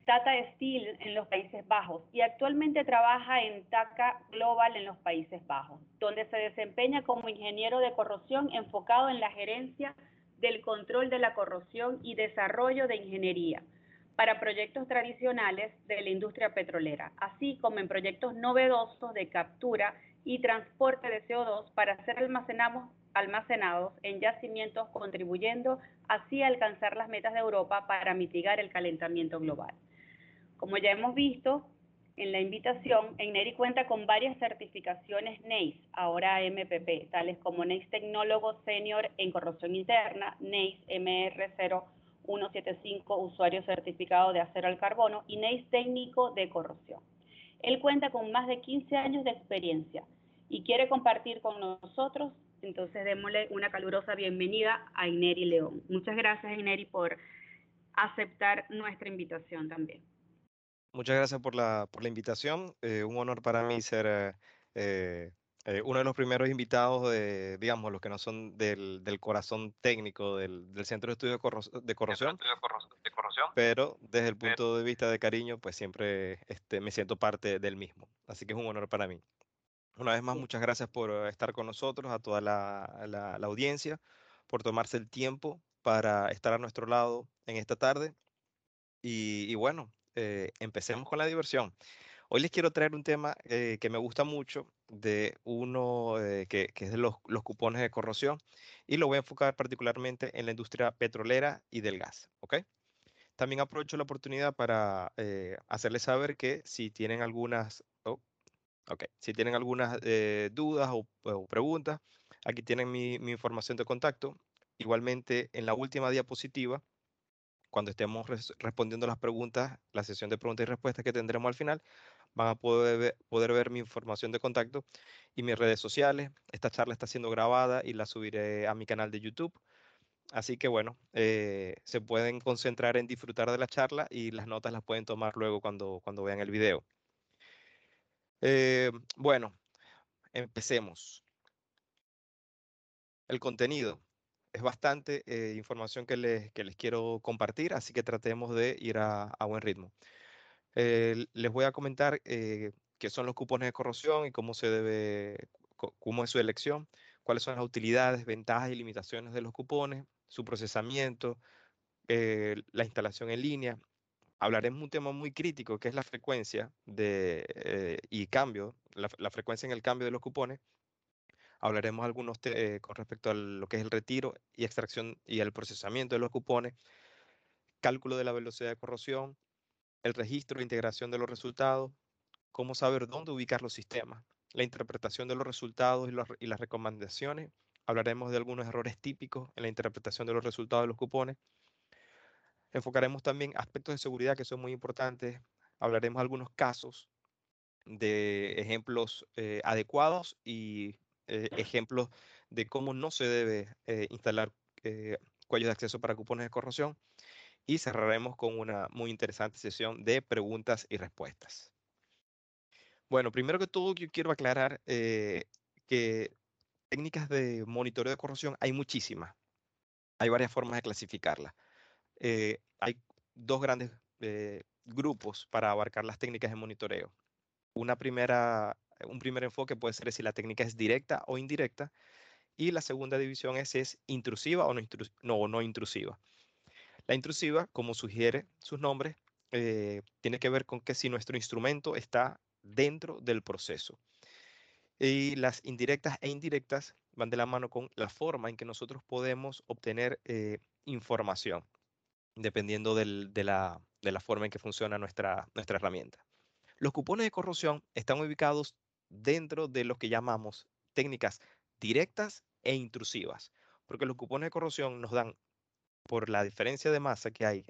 Tata Steel en los Países Bajos y actualmente trabaja en TACA Global en los Países Bajos, donde se desempeña como ingeniero de corrosión enfocado en la gerencia del control de la corrosión y desarrollo de ingeniería para proyectos tradicionales de la industria petrolera, así como en proyectos novedosos de captura y transporte de CO2 para ser almacenados en yacimientos, contribuyendo así a alcanzar las metas de Europa para mitigar el calentamiento global. Como ya hemos visto en la invitación, ENERI cuenta con varias certificaciones NACE, ahora MPP, tales como NACE Tecnólogo Senior en Corrosión Interna, NACE MR0175, usuario certificado de acero al carbono, y NACE Técnico de Corrosión. Él cuenta con más de 15 años de experiencia y quiere compartir con nosotros, entonces démosle una calurosa bienvenida a ENERI León. Muchas gracias, ENERI, por aceptar nuestra invitación también. Muchas gracias por la invitación. Un honor para mí ser uno de los primeros invitados de, digamos, los que no son del corazón técnico del Centro de Estudio de Corrosión, pero desde el punto de vista de cariño, pues siempre me siento parte del mismo. Así que es un honor para mí. Una vez más, muchas gracias por estar con nosotros, a toda la audiencia, por tomarse el tiempo para estar a nuestro lado en esta tarde. Y bueno, empecemos con la diversión. Hoy les quiero traer un tema que me gusta mucho, de uno que es de los cupones de corrosión, y lo voy a enfocar particularmente en la industria petrolera y del gas, ¿ok? También aprovecho la oportunidad para hacerles saber que si tienen si tienen algunas dudas o preguntas, aquí tienen mi información de contacto. Igualmente, en la última diapositiva, cuando estemos respondiendo las preguntas, la sesión de preguntas y respuestas que tendremos al final, van a poder ver mi información de contacto y mis redes sociales. Esta charla está siendo grabada y la subiré a mi canal de YouTube. Así que bueno, se pueden concentrar en disfrutar de la charla y las notas las pueden tomar luego cuando vean el video. Bueno, empecemos. El contenido. Es bastante información que les quiero compartir, así que tratemos de ir a buen ritmo. Les voy a comentar qué son los cupones de corrosión y cómo se debe, cómo es su elección, cuáles son las utilidades, ventajas y limitaciones de los cupones, su procesamiento, la instalación en línea. Hablaremos de un tema muy crítico que es la frecuencia y cambio, la frecuencia en el cambio de los cupones. Hablaremos algunos con respecto a lo que es el retiro y extracción y el procesamiento de los cupones, cálculo de la velocidad de corrosión, el registro e integración de los resultados, cómo saber dónde ubicar los sistemas, la interpretación de los resultados y las recomendaciones. Hablaremos de algunos errores típicos en la interpretación de los resultados de los cupones. Enfocaremos también aspectos de seguridad que son muy importantes. Hablaremos de algunos casos de ejemplos adecuados y ejemplos de cómo no se debe instalar cuellos de acceso para cupones de corrosión. Y cerraremos con una muy interesante sesión de preguntas y respuestas. Bueno, primero que todo, yo quiero aclarar que técnicas de monitoreo de corrosión hay muchísimas. Hay varias formas de clasificarlas. Hay dos grandes grupos para abarcar las técnicas de monitoreo. Un primer enfoque puede ser si la técnica es directa o indirecta, y la segunda división es si es intrusiva o no intrusiva. La intrusiva, como sugiere sus nombres, tiene que ver con que si nuestro instrumento está dentro del proceso. Y las indirectas e indirectas van de la mano con la forma en que nosotros podemos obtener información, dependiendo de la forma en que funciona nuestra herramienta. Los cupones de corrosión están ubicados dentro de lo que llamamos técnicas directas e intrusivas, porque los cupones de corrosión nos dan, por la diferencia de masa que hay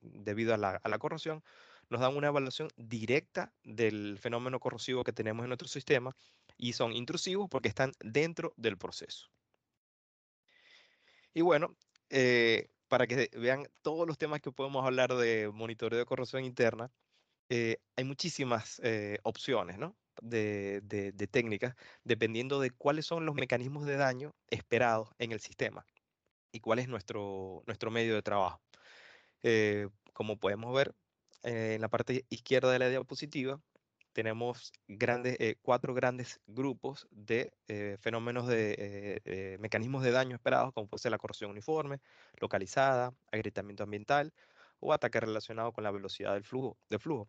debido a la corrosión, nos dan una evaluación directa del fenómeno corrosivo que tenemos en nuestro sistema, y son intrusivos porque están dentro del proceso. Y bueno, para que vean todos los temas que podemos hablar de monitoreo de corrosión interna, hay muchísimas opciones, ¿no? de técnicas, dependiendo de cuáles son los mecanismos de daño esperados en el sistema y cuál es nuestro medio de trabajo. Como podemos ver, en la parte izquierda de la diapositiva tenemos cuatro grandes grupos de fenómenos de mecanismos de daño esperados, como puede ser la corrosión uniforme, localizada, agrietamiento ambiental o ataque relacionado con la velocidad del flujo.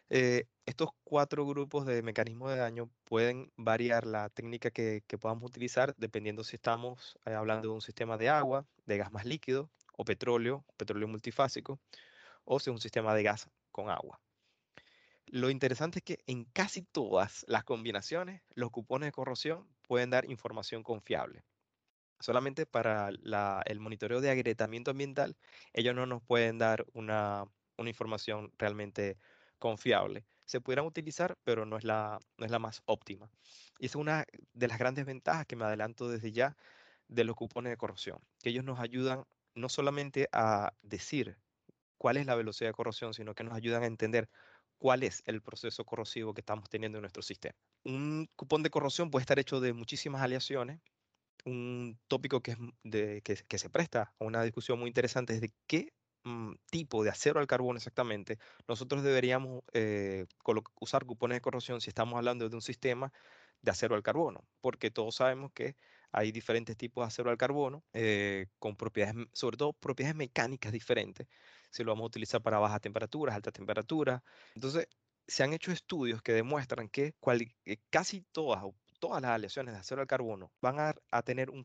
Estos cuatro grupos de mecanismos de daño pueden variar la técnica que podamos utilizar dependiendo si estamos hablando de un sistema de agua, de gas más líquido o petróleo multifásico, o si es un sistema de gas con agua. Lo interesante es que en casi todas las combinaciones, los cupones de corrosión pueden dar información confiable. Solamente para el monitoreo de agrietamiento ambiental, ellos no nos pueden dar una información realmente confiable. Se pudieran utilizar, pero no es la más óptima. Y esa es una de las grandes ventajas que me adelanto desde ya de los cupones de corrosión, que ellos nos ayudan no solamente a decir cuál es la velocidad de corrosión, sino que nos ayudan a entender cuál es el proceso corrosivo que estamos teniendo en nuestro sistema. Un cupón de corrosión puede estar hecho de muchísimas aleaciones. Un tópico que se presta a una discusión muy interesante es de qué tipo de acero al carbono exactamente nosotros deberíamos usar cupones de corrosión si estamos hablando de un sistema de acero al carbono, porque todos sabemos que hay diferentes tipos de acero al carbono con propiedades, sobre todo propiedades mecánicas diferentes, si lo vamos a utilizar para bajas temperaturas, altas temperaturas. Entonces, se han hecho estudios que demuestran que casi todas las aleaciones de acero al carbono van a tener un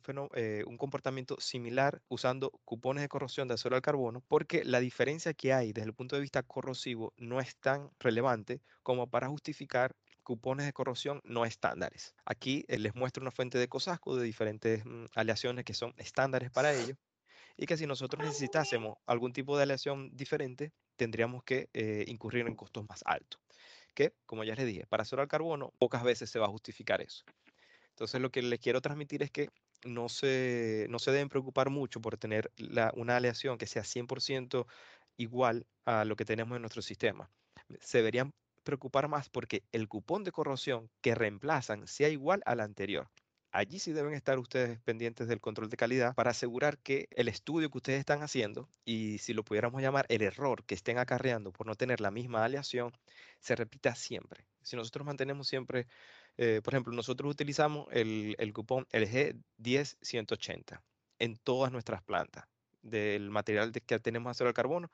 comportamiento similar usando cupones de corrosión de acero al carbono, porque la diferencia que hay desde el punto de vista corrosivo no es tan relevante como para justificar cupones de corrosión no estándares. Aquí les muestro una fuente de COSASCO de diferentes aleaciones que son estándares para ello, y que si nosotros necesitásemos algún tipo de aleación diferente, tendríamos que incurrir en costos más altos. Que, como ya les dije, para acero al carbono, pocas veces se va a justificar eso. Entonces, lo que les quiero transmitir es que no se deben preocupar mucho por tener una aleación que sea 100% igual a lo que tenemos en nuestro sistema. Se deberían preocupar más porque el cupón de corrosión que reemplazan sea igual al anterior. Allí sí deben estar ustedes pendientes del control de calidad para asegurar que el estudio que ustedes están haciendo, y si lo pudiéramos llamar el error que estén acarreando por no tener la misma aleación, se repita siempre. Si nosotros mantenemos siempre, por ejemplo, nosotros utilizamos el cupón LG10180 en todas nuestras plantas del material que tenemos acero al carbono.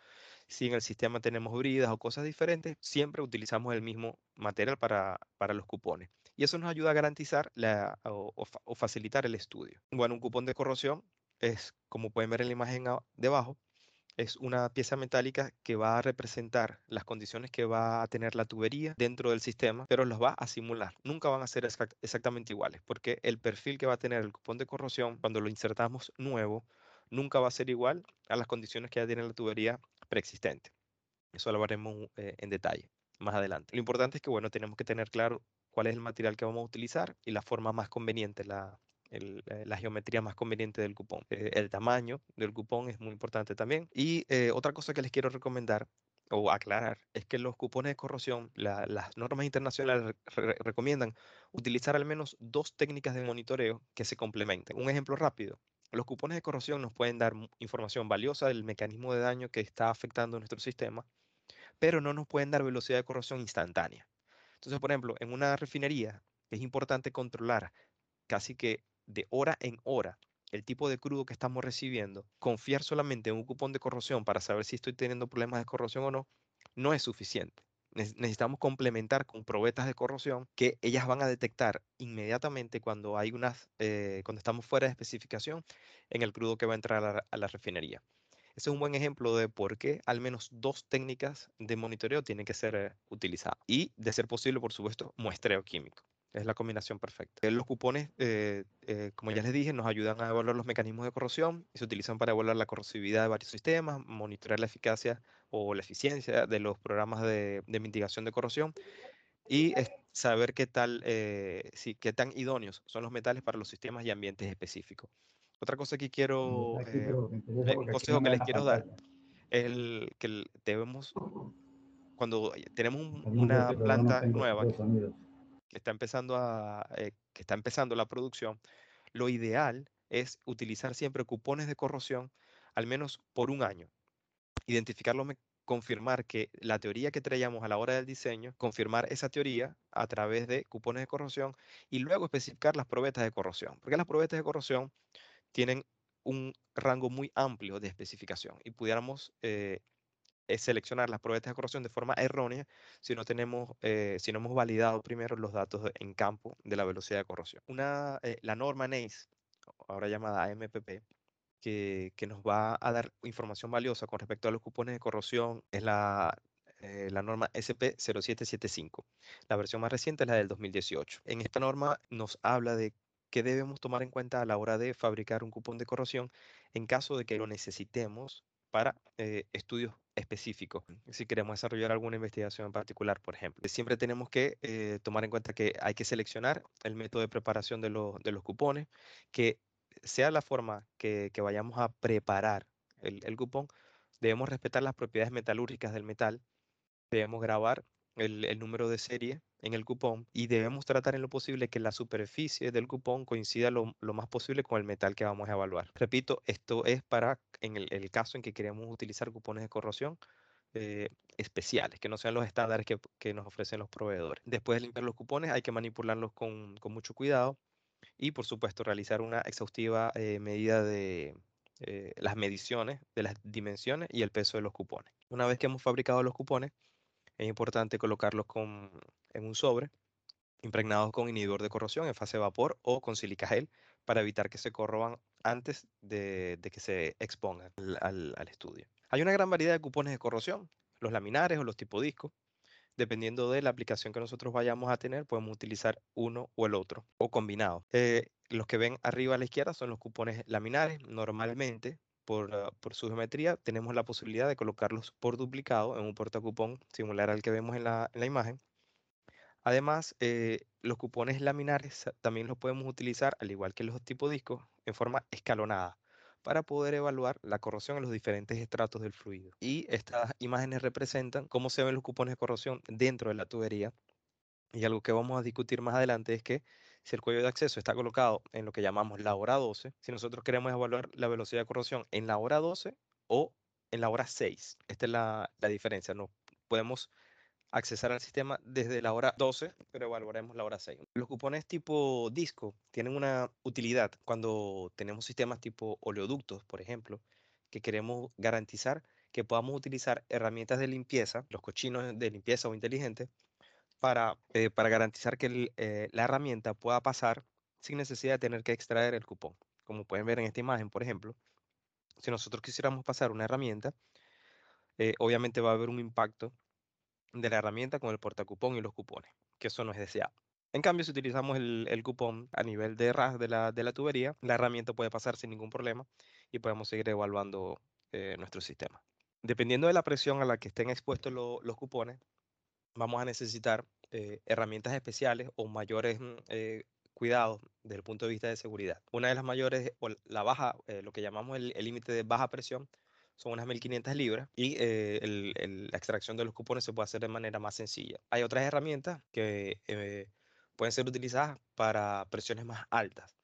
Si en el sistema tenemos bridas o cosas diferentes, siempre utilizamos el mismo material para los cupones. Y eso nos ayuda a garantizar o facilitar el estudio. Bueno, un cupón de corrosión es, como pueden ver en la imagen debajo, es una pieza metálica que va a representar las condiciones que va a tener la tubería dentro del sistema, pero los va a simular. Nunca van a ser exactamente iguales, porque el perfil que va a tener el cupón de corrosión cuando lo insertamos nuevo, nunca va a ser igual a las condiciones que ya tiene la tubería preexistente. Eso lo veremos en detalle más adelante. Lo importante es que, bueno, tenemos que tener claro cuál es el material que vamos a utilizar y la forma más conveniente, la geometría más conveniente del cupón. El tamaño del cupón es muy importante también. Y otra cosa que les quiero recomendar o aclarar es que los cupones de corrosión, las normas internacionales recomiendan utilizar al menos dos técnicas de monitoreo que se complementen. Un ejemplo rápido. Los cupones de corrosión nos pueden dar información valiosa del mecanismo de daño que está afectando nuestro sistema, pero no nos pueden dar velocidad de corrosión instantánea. Entonces, por ejemplo, en una refinería es importante controlar casi que de hora en hora el tipo de crudo que estamos recibiendo. Confiar solamente en un cupón de corrosión para saber si estoy teniendo problemas de corrosión o no, no es suficiente. Necesitamos complementar con probetas de corrosión que ellas van a detectar inmediatamente cuando estamos fuera de especificación en el crudo que va a entrar a la refinería. Ese es un buen ejemplo de por qué al menos dos técnicas de monitoreo tienen que ser utilizadas. Y, de ser posible, por supuesto, muestreo químico. Es la combinación perfecta. Los cupones, como ya les dije, nos ayudan a evaluar los mecanismos de corrosión y se utilizan para evaluar la corrosividad de varios sistemas, monitorear la eficacia o la eficiencia de los programas de mitigación de corrosión y saber qué tan idóneos son los metales para los sistemas y ambientes específicos. Otra cosa que Aquí, pero me interesa un porque aquí no consejo me que da les la quiero dar pantalla. es debemos, cuando tenemos Perdón que una este programa planta tengo nueva dos sonidos. que está empezando la producción, lo ideal es utilizar siempre cupones de corrosión al menos por un año. confirmar que la teoría que traíamos a la hora del diseño, confirmar esa teoría a través de cupones de corrosión y luego especificar las probetas de corrosión, porque las probetas de corrosión tienen un rango muy amplio de especificación y pudiéramos seleccionar las probetas de corrosión de forma errónea si no hemos validado primero los datos en campo de la velocidad de corrosión. La norma NACE, ahora llamada AMPP, que nos va a dar información valiosa con respecto a los cupones de corrosión es la norma SP0775. La versión más reciente es la del 2018. En esta norma nos habla de qué debemos tomar en cuenta a la hora de fabricar un cupón de corrosión en caso de que lo necesitemos para estudios específicos. Si queremos desarrollar alguna investigación en particular, por ejemplo. Siempre tenemos que tomar en cuenta que hay que seleccionar el método de preparación de los cupones, que sea la forma que vayamos a preparar el cupón, debemos respetar las propiedades metalúrgicas del metal, debemos grabar el número de serie en el cupón y debemos tratar en lo posible que la superficie del cupón coincida lo más posible con el metal que vamos a evaluar. Repito, esto es para en el caso en que queremos utilizar cupones de corrosión especiales, que no sean los estándares que nos ofrecen los proveedores. Después de limpiar los cupones hay que manipularlos con mucho cuidado y, por supuesto, realizar una exhaustiva medida de las mediciones de las dimensiones y el peso de los cupones. Una vez que hemos fabricado los cupones, es importante colocarlos en un sobre impregnados con inhibidor de corrosión en fase de vapor o con silica gel para evitar que se corroban antes de que se expongan al estudio. Hay una gran variedad de cupones de corrosión, los laminares o los tipo disco. Dependiendo de la aplicación que nosotros vayamos a tener, podemos utilizar uno o el otro o combinado. Los que ven arriba a la izquierda son los cupones laminares. Normalmente, por su geometría, tenemos la posibilidad de colocarlos por duplicado en un portacupón similar al que vemos en la imagen. Además, los cupones laminares también los podemos utilizar, al igual que los tipo discos, en forma escalonada para poder evaluar la corrosión en los diferentes estratos del fluido. Y estas imágenes representan cómo se ven los cupones de corrosión dentro de la tubería. Y algo que vamos a discutir más adelante es que si el cuello de acceso está colocado en lo que llamamos la hora 12, si nosotros queremos evaluar la velocidad de corrosión en la hora 12 o en la hora 6, esta es la diferencia. No podemos accesar al sistema desde la hora 12, pero evaluaremos la hora 6. Los cupones tipo disco tienen una utilidad cuando tenemos sistemas tipo oleoductos, por ejemplo, que queremos garantizar que podamos utilizar herramientas de limpieza, los cochinos de limpieza o inteligentes, para garantizar que la herramienta pueda pasar sin necesidad de tener que extraer el cupón. Como pueden ver en esta imagen, por ejemplo, si nosotros quisiéramos pasar una herramienta, obviamente va a haber un impacto de la herramienta con el portacupón y los cupones, que eso no es deseado. En cambio, si utilizamos el cupón a nivel de ras de la tubería, la herramienta puede pasar sin ningún problema y podemos seguir evaluando nuestro sistema. Dependiendo de la presión a la que estén expuestos los cupones, vamos a necesitar herramientas especiales o mayores cuidados desde el punto de vista de seguridad. Una de las mayores, o la baja, lo que llamamos el límite de baja presión, son unas 1500 libras y la extracción de los cupones se puede hacer de manera más sencilla. Hay otras herramientas que pueden ser utilizadas para presiones más altas,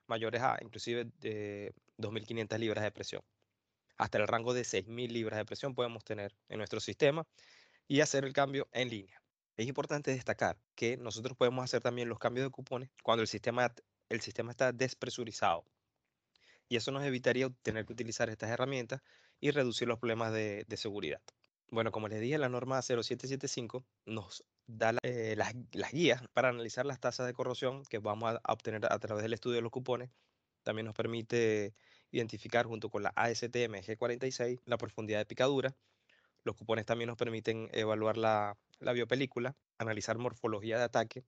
mayores a inclusive de 2500 libras de presión. Hasta el rango de 6000 libras de presión podemos tener en nuestro sistema y hacer el cambio en línea. Es importante destacar que nosotros podemos hacer también los cambios de cupones cuando el sistema está despresurizado. Y eso nos evitaría tener que utilizar estas herramientas y reducir los problemas de seguridad. Bueno, como les dije, la norma 0775 nos da las guías para analizar las tasas de corrosión que vamos a obtener a través del estudio de los cupones. También nos permite identificar junto con la ASTM G46 la profundidad de picadura. Los cupones también nos permiten evaluar la biopelícula, analizar morfología de ataque.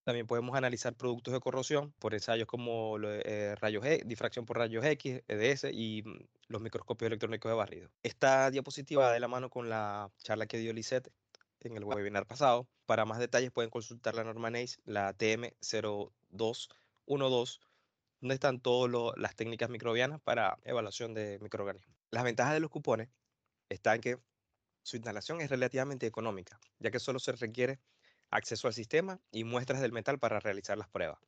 También podemos analizar productos de corrosión por ensayos como rayos difracción por rayos X, EDS y los microscopios electrónicos de barrido. Esta diapositiva va de la mano con la charla que dio Lisette en el webinar pasado. Para más detalles pueden consultar la norma NACE, la TM0212, donde están todas las técnicas microbianas para evaluación de microorganismos. Las ventajas de los cupones están en que su instalación es relativamente económica, ya que solo se requiere acceso al sistema y muestras del metal para realizar las pruebas.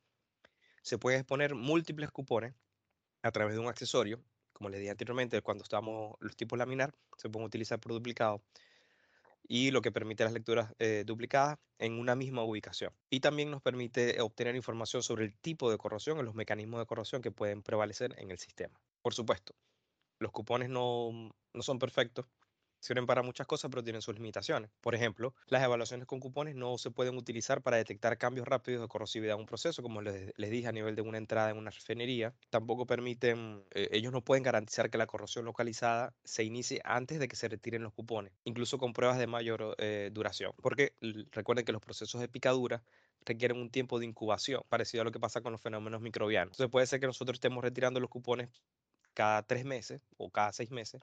Se pueden exponer múltiples cupones a través de un accesorio como les dije anteriormente, cuando estamos los tipos laminar, se pueden utilizar por duplicado y lo que permite las lecturas duplicadas en una misma ubicación. Y también nos permite obtener información sobre el tipo de corrosión y los mecanismos de corrosión que pueden prevalecer en el sistema. Por supuesto, los cupones no son perfectos, sirven para muchas cosas, pero tienen sus limitaciones. Por ejemplo, las evaluaciones con cupones no se pueden utilizar para detectar cambios rápidos de corrosividad en un proceso, como les dije, a nivel de una entrada en una refinería. Tampoco permiten, ellos no pueden garantizar que la corrosión localizada se inicie antes de que se retiren los cupones, incluso con pruebas de mayor duración, porque recuerden que los procesos de picadura requieren un tiempo de incubación, parecido a lo que pasa con los fenómenos microbianos. Entonces puede ser que nosotros estemos retirando los cupones cada 3 meses o cada 6 meses,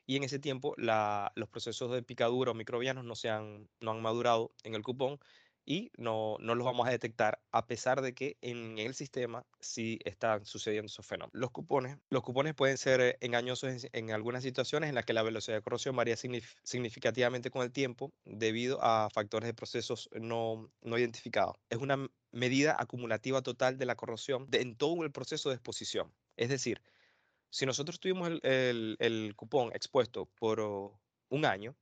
y en ese tiempo los procesos de picadura o microbianos no han madurado en el cupón y no los vamos a detectar, a pesar de que en el sistema sí están sucediendo esos fenómenos. Los cupones pueden ser engañosos en algunas situaciones en las que la velocidad de corrosión varía significativamente con el tiempo debido a factores de procesos no identificados. Es una medida acumulativa total de la corrosión en todo el proceso de exposición. Es decir, si nosotros tuvimos el cupón expuesto por un año,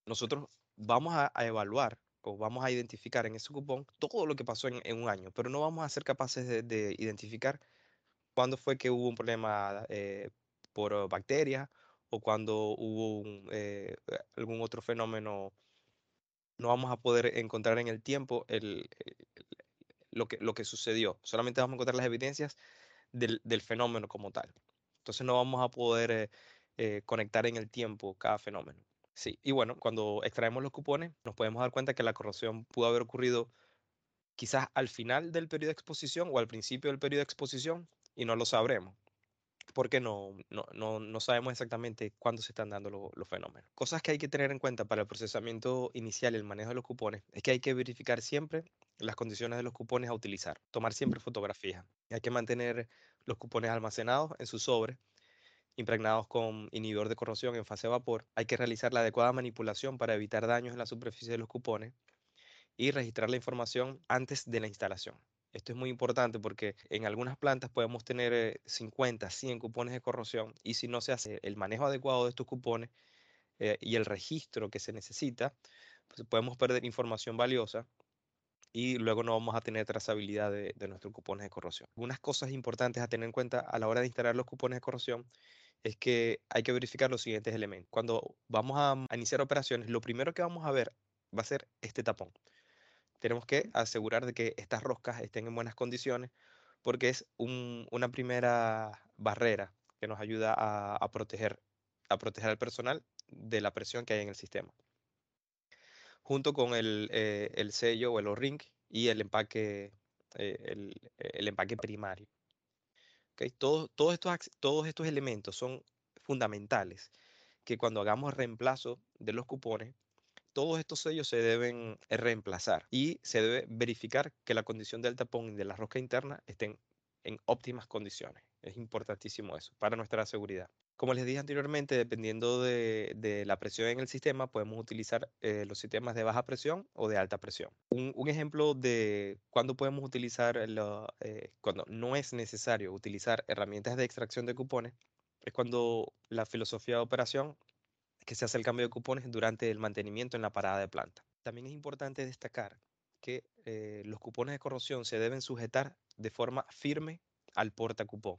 nosotros vamos a evaluar o vamos a identificar en ese cupón todo lo que pasó en un año, pero no vamos a ser capaces de identificar cuándo fue que hubo un problema por bacterias o cuando hubo algún otro fenómeno. No vamos a poder encontrar en el tiempo lo que sucedió. Solamente vamos a encontrar las evidencias del fenómeno como tal. Entonces no vamos a poder conectar en el tiempo cada fenómeno. Sí, y bueno, cuando extraemos los cupones, nos podemos dar cuenta que la corrosión pudo haber ocurrido quizás al final del periodo de exposición o al principio del periodo de exposición y no lo sabremos, porque no sabemos exactamente cuándo se están dando los fenómenos. Cosas que hay que tener en cuenta para el procesamiento inicial y el manejo de los cupones es que hay que verificar siempre las condiciones de los cupones a utilizar, tomar siempre fotografías. Hay que mantener los cupones almacenados en su sobre, impregnados con inhibidor de corrosión en fase de vapor. Hay que realizar la adecuada manipulación para evitar daños en la superficie de los cupones y registrar la información antes de la instalación. Esto es muy importante porque en algunas plantas podemos tener 50, 100 cupones de corrosión y si no se hace el manejo adecuado de estos cupones y el registro que se necesita, pues podemos perder información valiosa y luego no vamos a tener trazabilidad de nuestros cupones de corrosión. Unas cosas importantes a tener en cuenta a la hora de instalar los cupones de corrosión es que hay que verificar los siguientes elementos. Cuando vamos a iniciar operaciones, lo primero que vamos a ver va a ser este tapón. Tenemos que asegurar de que estas roscas estén en buenas condiciones porque es una primera barrera que nos ayuda a proteger al personal de la presión que hay en el sistema, junto con el sello o el O-ring y el empaque primario. ¿Ok? Todos estos elementos son fundamentales que cuando hagamos reemplazo de los cupones, todos estos sellos se deben reemplazar y se debe verificar que la condición del tapón y de la rosca interna estén en óptimas condiciones. Es importantísimo eso para nuestra seguridad. Como les dije anteriormente, dependiendo de la presión en el sistema, podemos utilizar los sistemas de baja presión o de alta presión. Un ejemplo de cuando podemos utilizar, cuando no es necesario utilizar herramientas de extracción de cupones, es cuando la filosofía de operación que se hace el cambio de cupones durante el mantenimiento en la parada de planta. También es importante destacar que los cupones de corrosión se deben sujetar de forma firme al portacupón,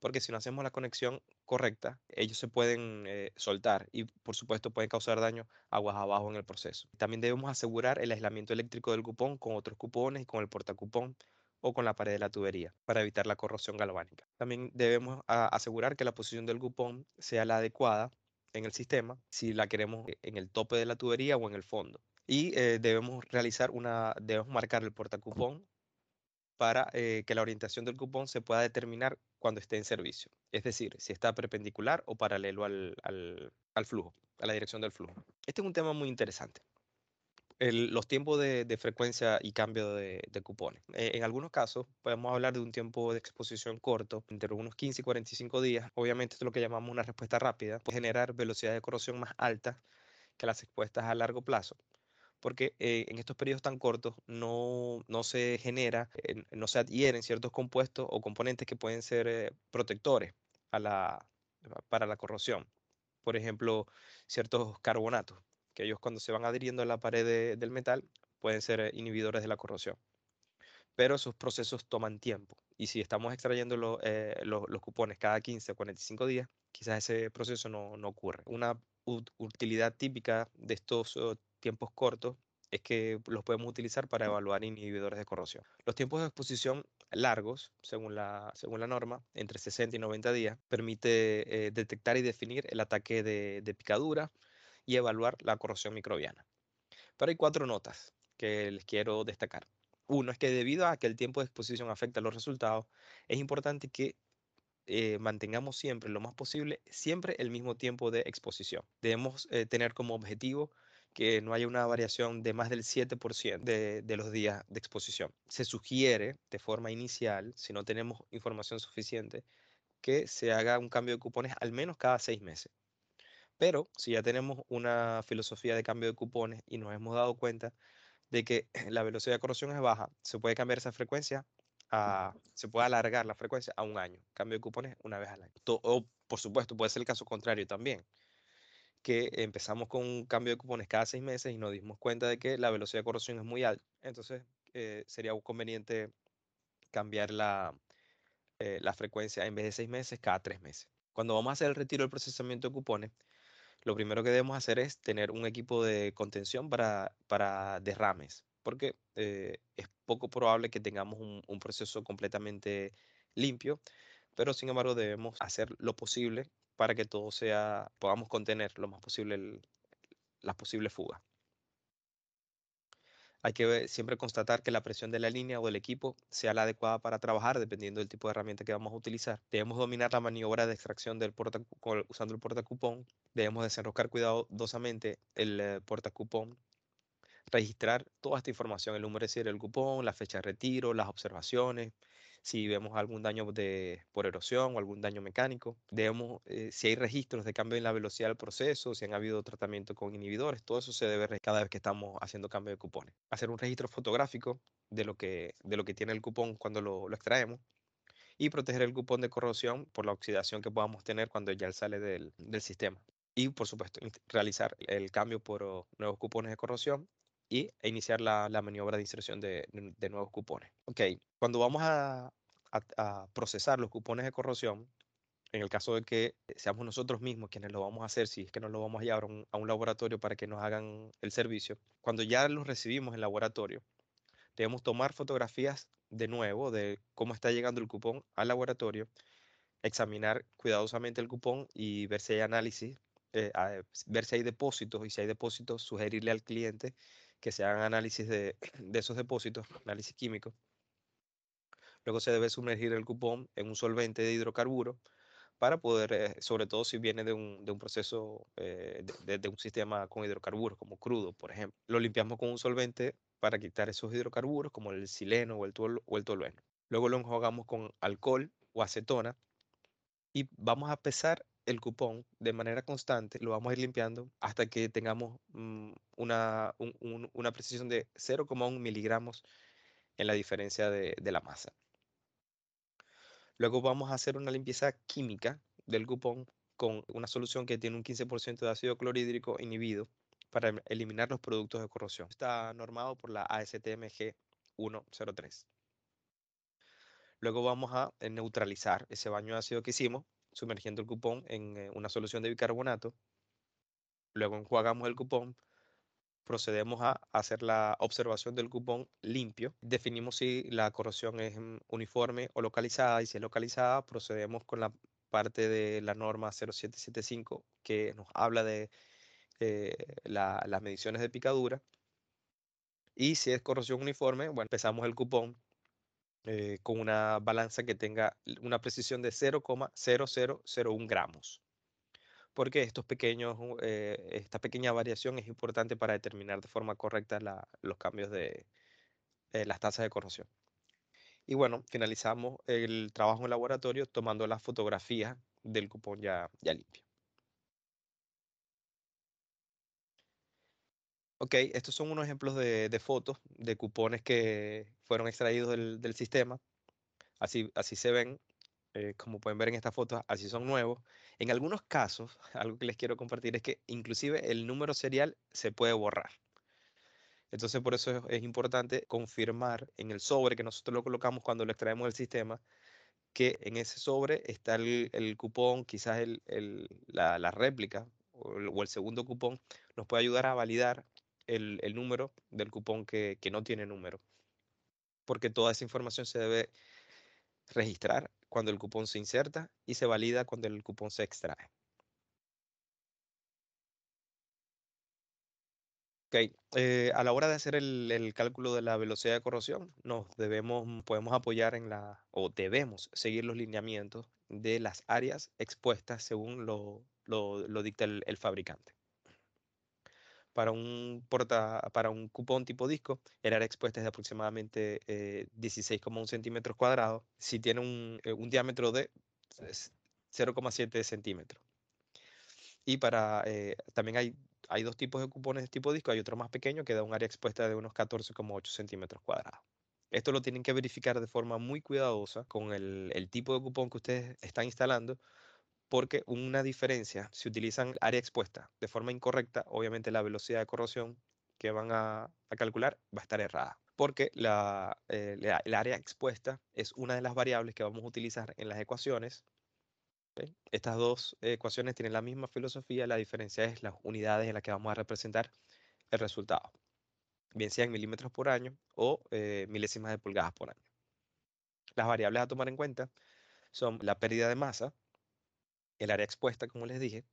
porque si no hacemos la conexión correcta, ellos se pueden soltar y por supuesto pueden causar daño aguas abajo en el proceso. También debemos asegurar el aislamiento eléctrico del cupón con otros cupones y con el portacupón o con la pared de la tubería para evitar la corrosión galvánica. También debemos asegurar que la posición del cupón sea la adecuada en el sistema, si la queremos en el tope de la tubería o en el fondo. Y debemos marcar el portacupón para que la orientación del cupón se pueda determinar cuando esté en servicio. Es decir, si está perpendicular o paralelo al flujo, a la dirección del flujo. Este es un tema muy interesante. Los tiempos de frecuencia y cambio de cupones. En algunos casos podemos hablar de un tiempo de exposición corto, entre unos 15 y 45 días. Obviamente esto es lo que llamamos una respuesta rápida. Puede generar velocidad de corrosión más alta que las expuestas a largo plazo, porque en estos periodos tan cortos no se genera, no se adhieren ciertos compuestos o componentes que pueden ser protectores para la corrosión. Por ejemplo, ciertos carbonatos, que ellos cuando se van adhiriendo a la pared del metal pueden ser inhibidores de la corrosión. Pero esos procesos toman tiempo. Y si estamos extrayendo los cupones cada 15 o 45 días, quizás ese proceso no ocurre. Una utilidad típica de estos tiempos cortos es que los podemos utilizar para evaluar inhibidores de corrosión. Los tiempos de exposición largos, según la norma, entre 60 y 90 días, permite detectar y definir el ataque de picadura y evaluar la corrosión microbiana. Pero hay 4 notas que les quiero destacar. Uno es que debido a que el tiempo de exposición afecta los resultados, es importante que mantengamos siempre, lo más posible, siempre el mismo tiempo de exposición. Debemos tener como objetivo que no haya una variación de más del 7% de los días de exposición. Se sugiere de forma inicial, si no tenemos información suficiente, que se haga un cambio de cupones al menos cada 6 meses. Pero si ya tenemos una filosofía de cambio de cupones y nos hemos dado cuenta de que la velocidad de corrosión es baja, se puede cambiar esa frecuencia se puede alargar la frecuencia a un año. Cambio de cupones una vez al año. O, por supuesto, puede ser el caso contrario también, que empezamos con un cambio de cupones cada 6 meses y nos dimos cuenta de que la velocidad de corrosión es muy alta. Entonces, sería conveniente cambiar la frecuencia en vez de 6 meses, cada 3 meses. Cuando vamos a hacer el retiro del procesamiento de cupones, lo primero que debemos hacer es tener un equipo de contención para derrames, porque es poco probable que tengamos un proceso completamente limpio, pero sin embargo debemos hacer lo posible para que todo podamos contener lo más posible las posibles fugas. Hay que siempre constatar que la presión de la línea o del equipo sea la adecuada para trabajar dependiendo del tipo de herramienta que vamos a utilizar. Debemos dominar la maniobra de extracción usando el portacupón. Debemos desenroscar cuidadosamente el portacupón, registrar toda esta información, el número de serie del cupón, la fecha de retiro, las observaciones, si vemos algún daño por erosión o algún daño mecánico. Debemos, si hay registros de cambio en la velocidad del proceso, si han habido tratamiento con inhibidores, todo eso se debe cada vez que estamos haciendo cambio de cupones. Hacer un registro fotográfico de lo que tiene el cupón cuando lo extraemos y proteger el cupón de corrosión por la oxidación que podamos tener cuando ya sale del sistema. Y, por supuesto, realizar el cambio por nuevos cupones de corrosión e iniciar la maniobra de inserción de nuevos cupones. Ok, cuando vamos a procesar los cupones de corrosión, en el caso de que seamos nosotros mismos quienes lo vamos a hacer, si es que no lo vamos a llevar a un laboratorio para que nos hagan el servicio, cuando ya los recibimos en laboratorio, debemos tomar fotografías de nuevo de cómo está llegando el cupón al laboratorio, examinar cuidadosamente el cupón y ver si hay análisis, ver si hay depósitos y si hay depósitos, sugerirle al cliente que se hagan análisis de esos depósitos, análisis químico. Luego se debe sumergir el cupón en un solvente de hidrocarburo para poder, sobre todo si viene de un proceso, de un sistema con hidrocarburos, como crudo, por ejemplo. Lo limpiamos con un solvente para quitar esos hidrocarburos, como el sileno o el tolueno. Luego lo enjuagamos con alcohol o acetona y vamos a pesar el cupón de manera constante, lo vamos a ir limpiando hasta que tengamos una precisión de 0,1 miligramos en la diferencia de la masa. Luego vamos a hacer una limpieza química del cupón con una solución que tiene un 15% de ácido clorhídrico inhibido para eliminar los productos de corrosión. Está normado por la ASTM G103. Luego vamos a neutralizar ese baño de ácido que hicimos, sumergiendo el cupón en una solución de bicarbonato. Luego enjuagamos el cupón, procedemos a hacer la observación del cupón limpio. Definimos si la corrosión es uniforme o localizada, y si es localizada, procedemos con la parte de la norma 0775 que nos habla de las mediciones de picadura. Y si es corrosión uniforme, bueno, pesamos el cupón con una balanza que tenga una precisión de 0,0001 gramos. Porque esta pequeña variación es importante para determinar de forma correcta los cambios de las tasas de corrosión. Y bueno, finalizamos el trabajo en laboratorio tomando las fotografías del cupón ya limpio. Ok, estos son unos ejemplos de fotos de cupones que fueron extraídos del sistema. Así se ven. como pueden ver en esta foto, así son nuevos. En algunos casos, algo que les quiero compartir es que inclusive el número serial se puede borrar. Entonces, por eso es importante confirmar en el sobre que nosotros lo colocamos cuando lo extraemos del sistema, que en ese sobre está el cupón, quizás la réplica o el segundo cupón, nos puede ayudar a validar el número del cupón que no tiene número, porque toda esa información se debe registrar cuando el cupón se inserta y se valida cuando el cupón se extrae. Ok, a la hora de hacer el cálculo de la velocidad de corrosión, podemos apoyar o debemos seguir los lineamientos de las áreas expuestas según lo dicta el fabricante. Para un cupón tipo disco, el área expuesta es de aproximadamente 16,1 centímetros cuadrados, si tiene un diámetro de 0,7 centímetros. Y también hay dos tipos de cupones de tipo disco. Hay otro más pequeño que da un área expuesta de unos 14,8 centímetros cuadrados. Esto lo tienen que verificar de forma muy cuidadosa con el tipo de cupón que ustedes están instalando, porque una diferencia, si utilizan área expuesta de forma incorrecta, obviamente la velocidad de corrosión que van a calcular va a estar errada, porque el área expuesta es una de las variables que vamos a utilizar en las ecuaciones. ¿Ok? Estas dos ecuaciones tienen la misma filosofía, la diferencia es las unidades en las que vamos a representar el resultado, bien sea en milímetros por año o milésimas de pulgadas por año. Las variables a tomar en cuenta son la pérdida de masa, el área expuesta, como les dije,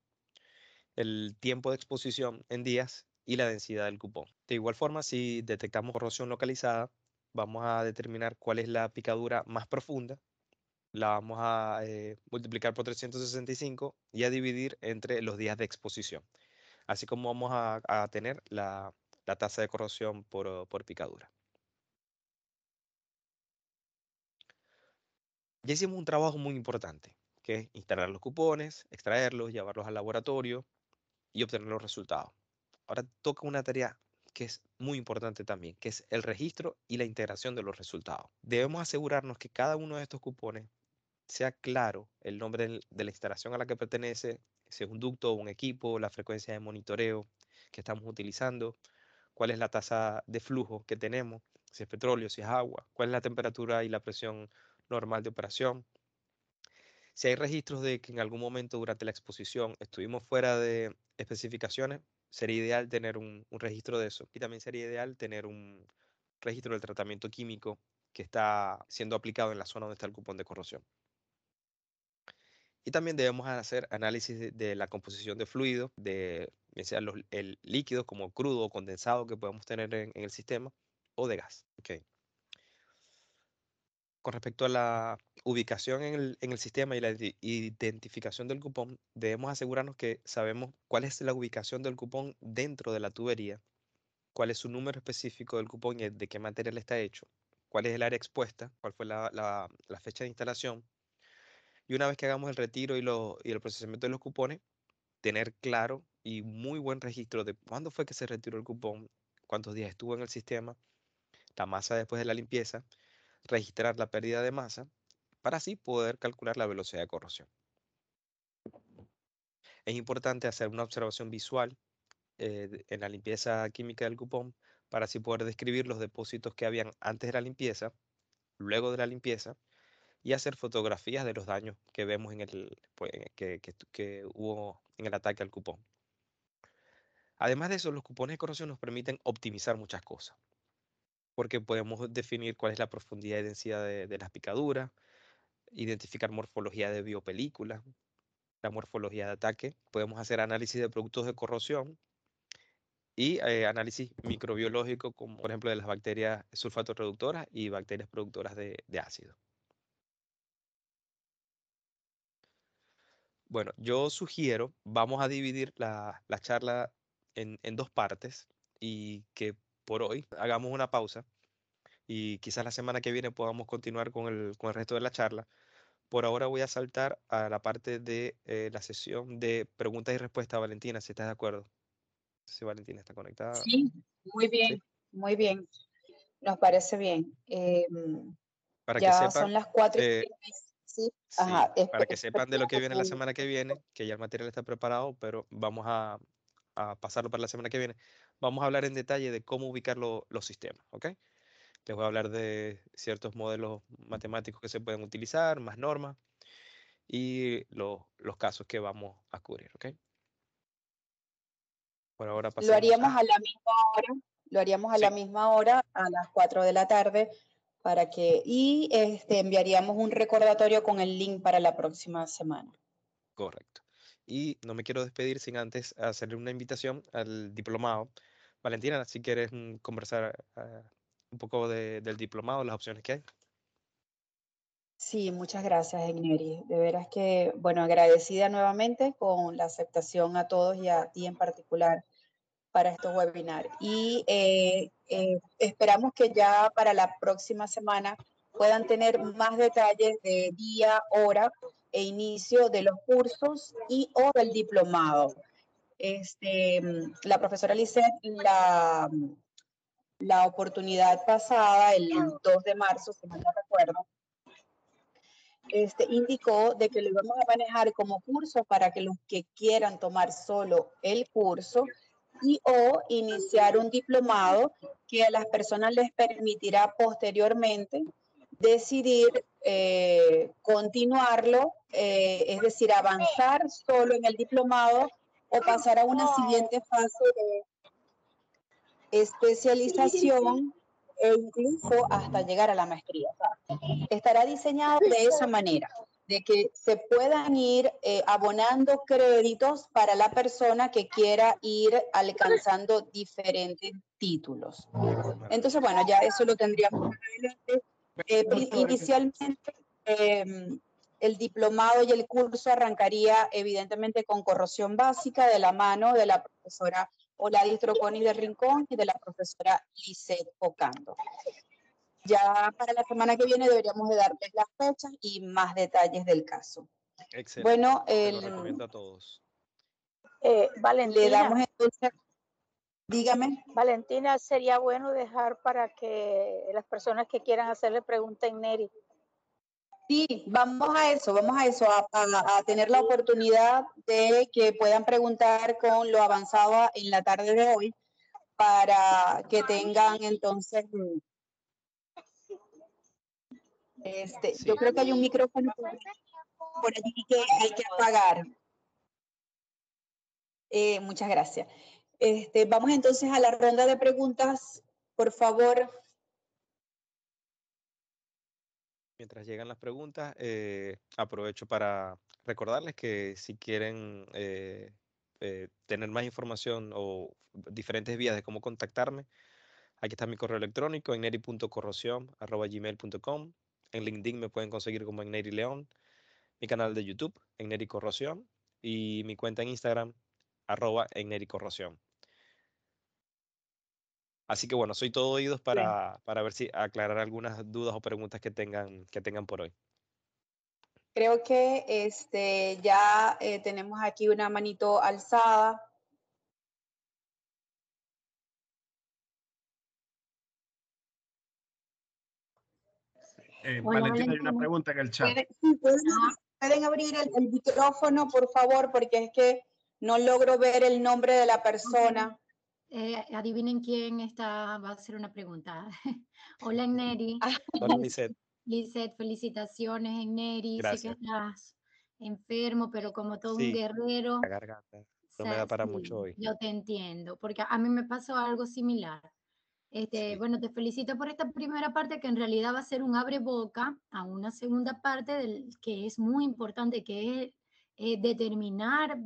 el tiempo de exposición en días y la densidad del cupón. De igual forma, si detectamos corrosión localizada, vamos a determinar cuál es la picadura más profunda, la vamos a multiplicar por 365 y a dividir entre los días de exposición, así como vamos a tener la tasa de corrosión por picadura. Ya hicimos un trabajo muy importante, que es instalar los cupones, extraerlos, llevarlos al laboratorio y obtener los resultados. Ahora toca una tarea que es muy importante también, que es el registro y la integración de los resultados. Debemos asegurarnos que cada uno de estos cupones sea claro el nombre de la instalación a la que pertenece, si es un ducto o un equipo, la frecuencia de monitoreo que estamos utilizando, cuál es la tasa de flujo que tenemos, si es petróleo, si es agua, cuál es la temperatura y la presión normal de operación. Si hay registros de que en algún momento durante la exposición estuvimos fuera de especificaciones, sería ideal tener un registro de eso. Y también sería ideal tener un registro del tratamiento químico que está siendo aplicado en la zona donde está el cupón de corrosión. Y también debemos hacer análisis de la composición de fluidos, bien sea el líquido como crudo o condensado que podemos tener en el sistema, o de gas. Okay. Con respecto a la ubicación en el sistema y la identificación del cupón, debemos asegurarnos que sabemos cuál es la ubicación del cupón dentro de la tubería, cuál es su número específico del cupón y de qué material está hecho, cuál es el área expuesta, cuál fue la fecha de instalación. Y una vez que hagamos el retiro y el procesamiento de los cupones, tener claro y muy buen registro de cuándo fue que se retiró el cupón, cuántos días estuvo en el sistema, la masa después de la limpieza, registrar la pérdida de masa, para así poder calcular la velocidad de corrosión. Es importante hacer una observación visual en la limpieza química del cupón para así poder describir los depósitos que habían antes de la limpieza, luego de la limpieza y hacer fotografías de los daños que vemos que hubo en el ataque al cupón. Además de eso, los cupones de corrosión nos permiten optimizar muchas cosas, porque podemos definir cuál es la profundidad y densidad de las picaduras, identificar morfología de biopelículas, la morfología de ataque, podemos hacer análisis de productos de corrosión y análisis microbiológico, como por ejemplo de las bacterias sulfato reductoras y bacterias productoras de ácido. Bueno, yo sugiero, vamos a dividir la charla en dos partes y que por hoy hagamos una pausa y quizás la semana que viene podamos continuar con el resto de la charla. Por ahora voy a saltar a la parte de la sesión de preguntas y respuestas, Valentina, si estás de acuerdo. Si Valentina está conectada. Sí, Sí. muy bien, nos parece bien. Para que Ya sepan, son las 4:36. Sí, Sí, ajá, para que sepan de lo que viene la espero semana que viene, que ya el material está preparado, pero vamos a pasarlo para la semana que viene. Vamos a hablar en detalle de cómo ubicar los sistemas, ¿ok? Les voy a hablar de ciertos modelos matemáticos que se pueden utilizar, más normas y los casos que vamos a cubrir, ¿ok? Por ahora Lo pasemos haríamos a... a la misma hora, lo haríamos a Sí, la misma hora, a las 4 de la tarde, para que, y enviaríamos un recordatorio con el link para la próxima semana. correcto. Y no me quiero despedir sin antes hacerle una invitación al diplomado. Valentina, si quieres conversar un poco del diplomado, las opciones que hay. Sí, muchas gracias, Egneri. De veras que, bueno, agradecida nuevamente con la aceptación a todos y a ti en particular para estos webinars. Y esperamos que ya para la próxima semana puedan tener más detalles de día, hora e inicio de los cursos y o del diplomado. La profesora Lisette, la oportunidad pasada, el 2 de marzo, si mal no recuerdo, indicó de que lo íbamos a manejar como curso para que los que quieran tomar solo el curso y o iniciar un diplomado que a las personas les permitirá posteriormente decidir continuarlo, es decir, avanzar solo en el diplomado o pasar a una siguiente fase de especialización e incluso hasta llegar a la maestría. Estará diseñado de esa manera, de que se puedan ir abonando créditos para la persona que quiera ir alcanzando diferentes títulos. Entonces, bueno, ya eso lo tendríamos más adelante. Inicialmente, el diplomado y el curso arrancaría evidentemente con corrosión básica de la mano de la profesora Oladis Troconi del Rincón y de la profesora Lisette Ocando. Ya para la semana que viene deberíamos de darles las fechas y más detalles del caso. Excelente. Bueno, Se lo recomiendo a todos. Valentina, le damos entonces, dígame. Valentina, sería bueno dejar para que las personas que quieran hacerle preguntas en Neri. Sí, vamos a eso, a tener la oportunidad de que puedan preguntar con lo avanzado en la tarde de hoy para que tengan entonces, Sí. yo creo que hay un micrófono por allí que hay que apagar. Muchas gracias. Vamos entonces a la ronda de preguntas, por favor. Mientras llegan las preguntas, aprovecho para recordarles que si quieren tener más información o diferentes vías de cómo contactarme, aquí está mi correo electrónico, enneri.corrosión@gmail.com. En LinkedIn me pueden conseguir como Enneri León, mi canal de YouTube, Enneri Corrosión, y mi cuenta en Instagram, @ennericorrosión. Así que bueno, soy todo oídos para ver si aclarar algunas dudas o preguntas que tengan por hoy. Creo que ya tenemos aquí una manito alzada. Valentina, hay una pregunta en el chat. Pueden abrir el micrófono, por favor, porque es que no logro ver el nombre de la persona. Adivinen quién va a hacer una pregunta. Hola, Enneri. Hola, Lisette. Lisette, felicitaciones, Enneri. Sé que Gracias. estás enfermo, pero como todo un Sí, guerrero. la garganta no me da para mucho hoy. Yo te entiendo, porque a mí me pasó algo similar. Sí. Bueno, te felicito por esta primera parte que en realidad va a ser un abre boca a una segunda parte que es muy importante, que es determinar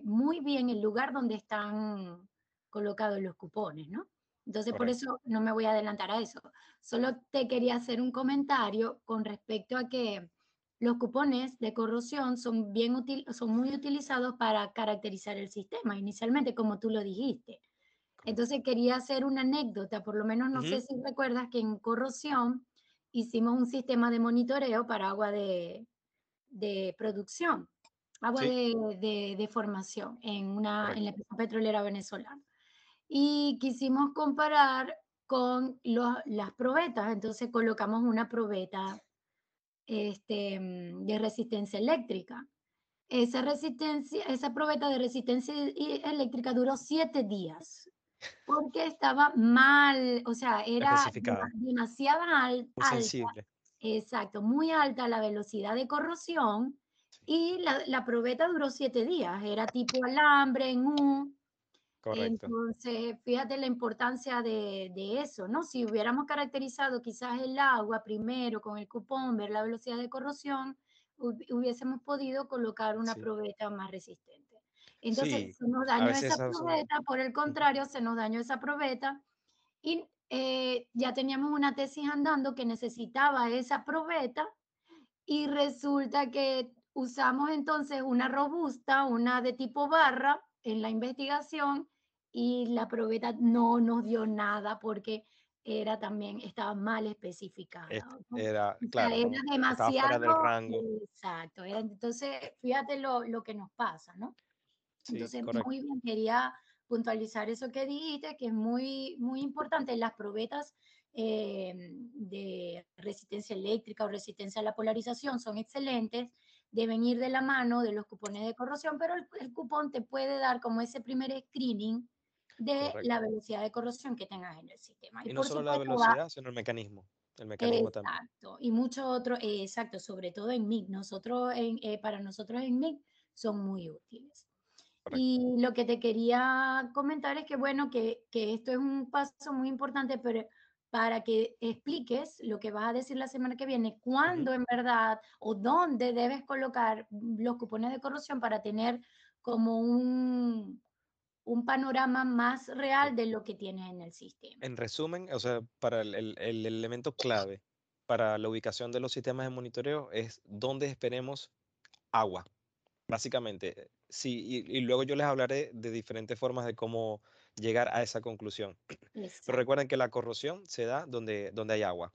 muy bien el lugar donde están colocados los cupones, ¿no? Entonces, por eso no me voy a adelantar a eso. Solo te quería hacer un comentario con respecto a que los cupones de corrosión son muy utilizados para caracterizar el sistema, inicialmente, como tú lo dijiste. Entonces quería hacer una anécdota, por lo menos no sé si recuerdas que en corrosión hicimos un sistema de monitoreo para agua de producción, agua de formación en la empresa petrolera venezolana. Y quisimos comparar con las probetas, entonces colocamos una probeta de resistencia eléctrica. Esa probeta de resistencia eléctrica duró 7 días porque estaba mal, o sea, era Especificado, demasiado muy alta, sensible. exacto, muy alta la velocidad de corrosión y la probeta duró 7 días, era tipo alambre en U. Correcto. Entonces, fíjate la importancia de eso, ¿no? Si hubiéramos caracterizado quizás el agua primero con el cupón, ver la velocidad de corrosión, hubiésemos podido colocar una Sí. probeta más resistente. Entonces, Sí, se nos a dañó veces esa esas son... probeta, por el contrario, se nos dañó esa probeta y ya teníamos una tesis andando que necesitaba esa probeta y resulta que usamos entonces una robusta, una de tipo barra en la investigación y la probeta no nos dio nada porque estaba mal especificada, ¿no? Era, O sea, claro, era no, estaba fuera del demasiado, rango. exacto. Entonces, fíjate lo que nos pasa, ¿no? Sí, Entonces, correcto. muy bien, quería puntualizar eso que dijiste, que es muy, muy importante. Las probetas de resistencia eléctrica o resistencia a la polarización son excelentes, deben ir de la mano de los cupones de corrosión, pero el cupón te puede dar como ese primer screening de Correcto. la velocidad de corrosión que tengas en el sistema. Y no por solo la supuesto va. velocidad, sino el mecanismo. El mecanismo también. Exacto, y mucho otro, exacto, sobre todo en MIG. Para nosotros en MIG son muy útiles. Correcto. Y lo que te quería comentar es que, bueno, que esto es un paso muy importante, pero para que expliques lo que vas a decir la semana que viene, cuándo en verdad o dónde debes colocar los cupones de corrosión para tener como un panorama más real de lo que tienes en el sistema. En resumen, o sea, para el elemento clave para la ubicación de los sistemas de monitoreo es dónde esperemos agua. Básicamente, sí, y luego yo les hablaré de diferentes formas de cómo llegar a esa conclusión. Pero Exacto. recuerden que la corrosión se da donde hay agua.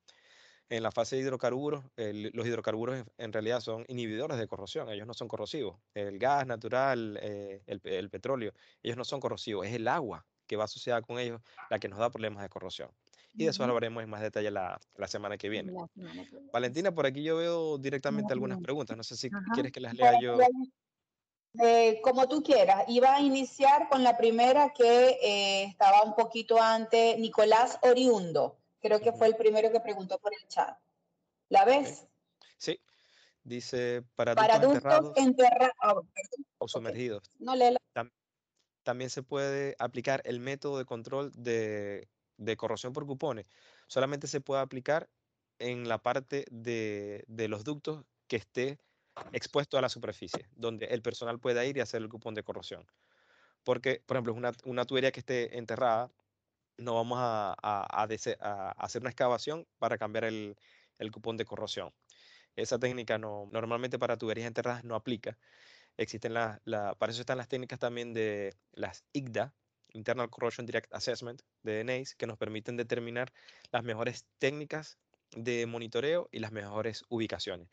En la fase de hidrocarburos, los hidrocarburos en realidad son inhibidores de corrosión, ellos no son corrosivos. El gas natural, el petróleo, ellos no son corrosivos, es el agua que va asociada con ellos la que nos da problemas de corrosión. Y de eso Ujú. hablaremos en más detalle la semana que viene. La semana que viene, Valentina, por aquí yo veo directamente muy algunas bien. preguntas, no sé si Ajá. quieres que las lea yo. Como tú quieras. Iba a iniciar con la primera que estaba un poquito antes, Nicolás Oriundo. Creo que fue el primero que preguntó por el chat. ¿La ves? Sí, dice para Para ductos ductos enterrados enterrados. o sumergidos. No léela. También se puede aplicar el método de control de corrosión por cupones. Solamente se puede aplicar en la parte de los ductos que esté expuesto a la superficie, donde el personal pueda ir y hacer el cupón de corrosión. Porque, por ejemplo, una tubería que esté enterrada, no vamos a hacer una excavación para cambiar el cupón de corrosión. Esa técnica normalmente para tuberías enterradas no aplica. Existen para eso están las técnicas también de las ICDA, Internal Corrosion Direct Assessment, de NACE, que nos permiten determinar las mejores técnicas de monitoreo y las mejores ubicaciones.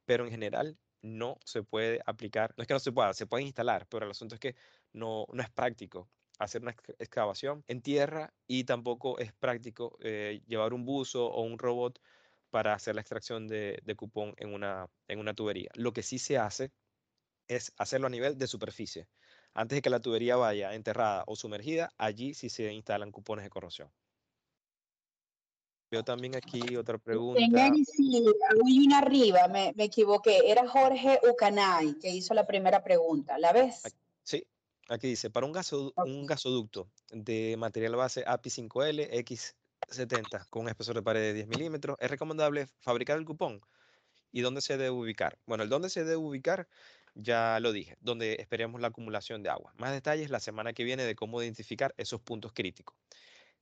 Pero en general no se puede aplicar, no es que no se pueda, se puede instalar, pero el asunto es que no es práctico hacer una excavación en tierra y tampoco es práctico llevar un buzo o un robot para hacer la extracción de cupón en una tubería. Lo que sí se hace es hacerlo a nivel de superficie. Antes de que la tubería vaya enterrada o sumergida, allí sí se instalan cupones de corrosión. Veo también aquí otra pregunta. Sí, hay una arriba, me equivoqué. Era Jorge Ucanay que hizo la primera pregunta. ¿La ves? Sí, aquí dice, para un gasoducto de material base API 5L X70 con un espesor de pared de 10 milímetros, ¿es recomendable fabricar el cupón? ¿Y dónde se debe ubicar? Bueno, el dónde se debe ubicar, ya lo dije, donde esperemos la acumulación de agua. Más detalles la semana que viene de cómo identificar esos puntos críticos.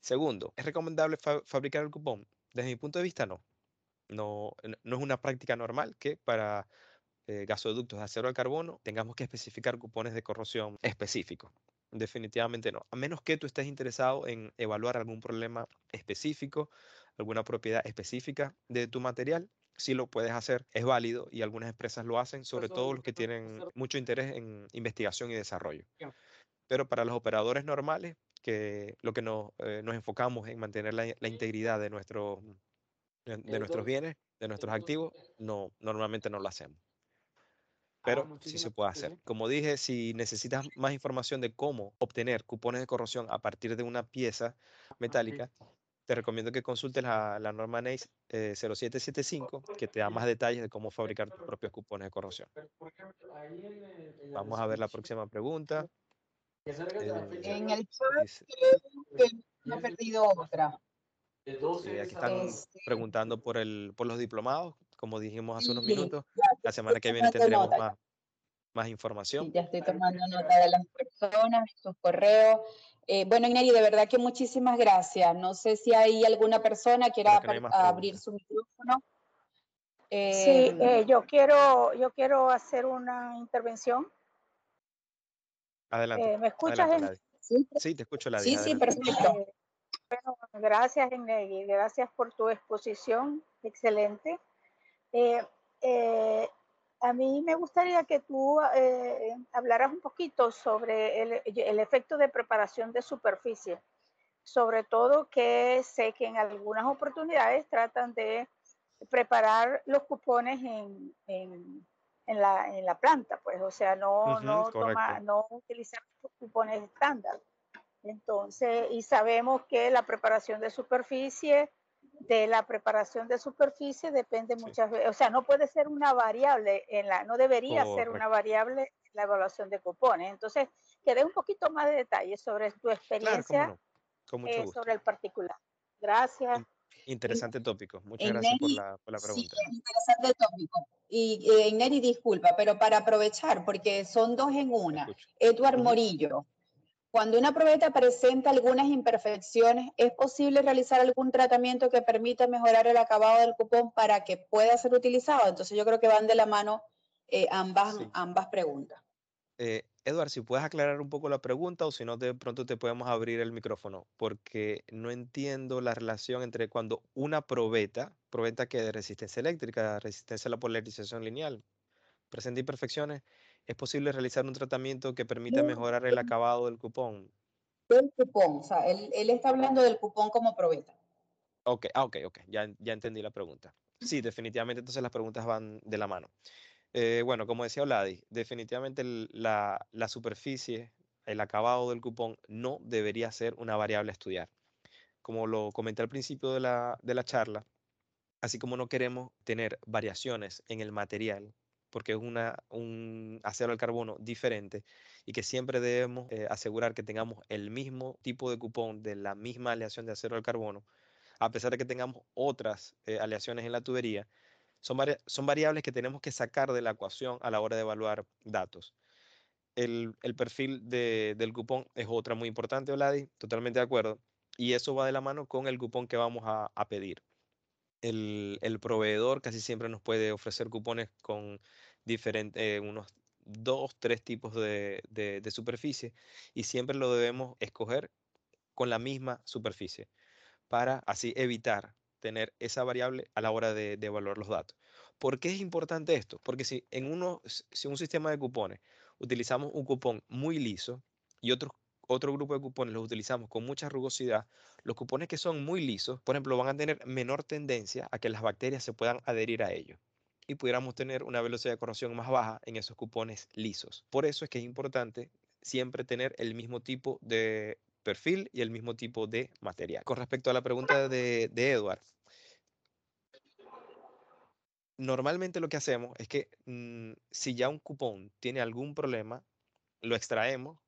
Segundo, ¿es recomendable fabricar el cupón? Desde mi punto de vista, no. No es una práctica normal que para gasoductos de acero al carbono tengamos que especificar cupones de corrosión específicos. Definitivamente no. A menos que tú estés interesado en evaluar algún problema específico, alguna propiedad específica de tu material, sí lo puedes hacer, es válido y algunas empresas lo hacen, sobre todo los que tienen mucho interés en investigación y desarrollo. Pero para los operadores normales, que lo que nos enfocamos en mantener la integridad de de nuestros bienes, de nuestros activos, no, normalmente no lo hacemos. Pero sí se puede hacer. Como dije, si necesitas más información de cómo obtener cupones de corrosión a partir de una pieza metálica, te recomiendo que consultes la norma NACE 0775, que te da más detalles de cómo fabricar tus propios cupones de corrosión. Vamos a ver la próxima pregunta. En el chat Dice, creo que me he perdido otra. sí, aquí están preguntando por los diplomados, como dijimos hace unos Sí, minutos. ya La semana que estoy viene tomando tendremos nota. más información. Sí, ya estoy tomando nota de las personas, de sus correos. Bueno, Ineri, de verdad que muchísimas gracias. No sé si hay alguna persona que quiera Creo que no hay más abrir preguntas. su micrófono. Sí, yo quiero hacer una intervención. Adelante. ¿Me escuchas? Adelante, Ladi. Sí, Sí, te escucho, Ladi. sí, Adelante. perfecto. Bueno, gracias, Enegui, gracias por tu exposición, excelente. Eh, eh, a mí me gustaría que tú hablaras un poquito sobre el efecto de preparación de superficie, sobre todo que sé que en algunas oportunidades tratan de preparar los cupones en la planta, pues, o sea, Correcto. no utilizar cupones estándar. Entonces, y sabemos que la preparación de superficie depende Sí, muchas veces, o sea, no puede ser una variable no debería ser una correcto. variable en la evaluación de cupones. Entonces, que dé un poquito más de detalles sobre tu Claro, cómo experiencia no. Con mucho gusto. sobre el particular. Gracias. Interesante tópico. Muchas gracias por Neri, la sí, pregunta. es interesante el tópico. Y Neri, disculpa, pero para aprovechar, porque son dos en Te una. escucho. Eduard Ujú. Morillo, cuando una probeta presenta algunas imperfecciones, ¿es posible realizar algún tratamiento que permita mejorar el acabado del cupón para que pueda ser utilizado? Entonces yo creo que van de la mano Sí. ambas preguntas. Edward, si puedes aclarar un poco la pregunta o si no, de pronto te podemos abrir el micrófono, porque no entiendo la relación entre cuando una probeta que de resistencia eléctrica, resistencia a la polarización lineal, presenta imperfecciones, ¿es posible realizar un tratamiento que permita mejorar el acabado del cupón? Del cupón, o sea, él está hablando del cupón como probeta. Ok, ok, ya entendí la pregunta. Sí, definitivamente entonces las preguntas van de la mano. Bueno, como decía Vladi, definitivamente la superficie, el acabado del cupón no debería ser una variable a estudiar. Como lo comenté al principio de la charla, así como no queremos tener variaciones en el material, porque es un acero al carbono diferente y que siempre debemos asegurar que tengamos el mismo tipo de cupón de la misma aleación de acero al carbono, a pesar de que tengamos otras aleaciones en la tubería, son variables que tenemos que sacar de la ecuación a la hora de evaluar datos. El perfil del cupón es otra muy importante, Vladi, totalmente de acuerdo. Y eso va de la mano con el cupón que vamos a pedir. El proveedor casi siempre nos puede ofrecer cupones con unos 2, 3 tipos de superficie y siempre lo debemos escoger con la misma superficie para así evitar tener esa variable a la hora de evaluar los datos. ¿Por qué es importante esto? Porque si un sistema de cupones utilizamos un cupón muy liso y otro grupo de cupones los utilizamos con mucha rugosidad, los cupones que son muy lisos, por ejemplo, van a tener menor tendencia a que las bacterias se puedan adherir a ellos y pudiéramos tener una velocidad de corrosión más baja en esos cupones lisos. Por eso es que es importante siempre tener el mismo tipo de perfil y el mismo tipo de material. Con respecto a la pregunta de Edward, normalmente lo que hacemos es que si ya un cupón tiene algún problema, lo extraemos,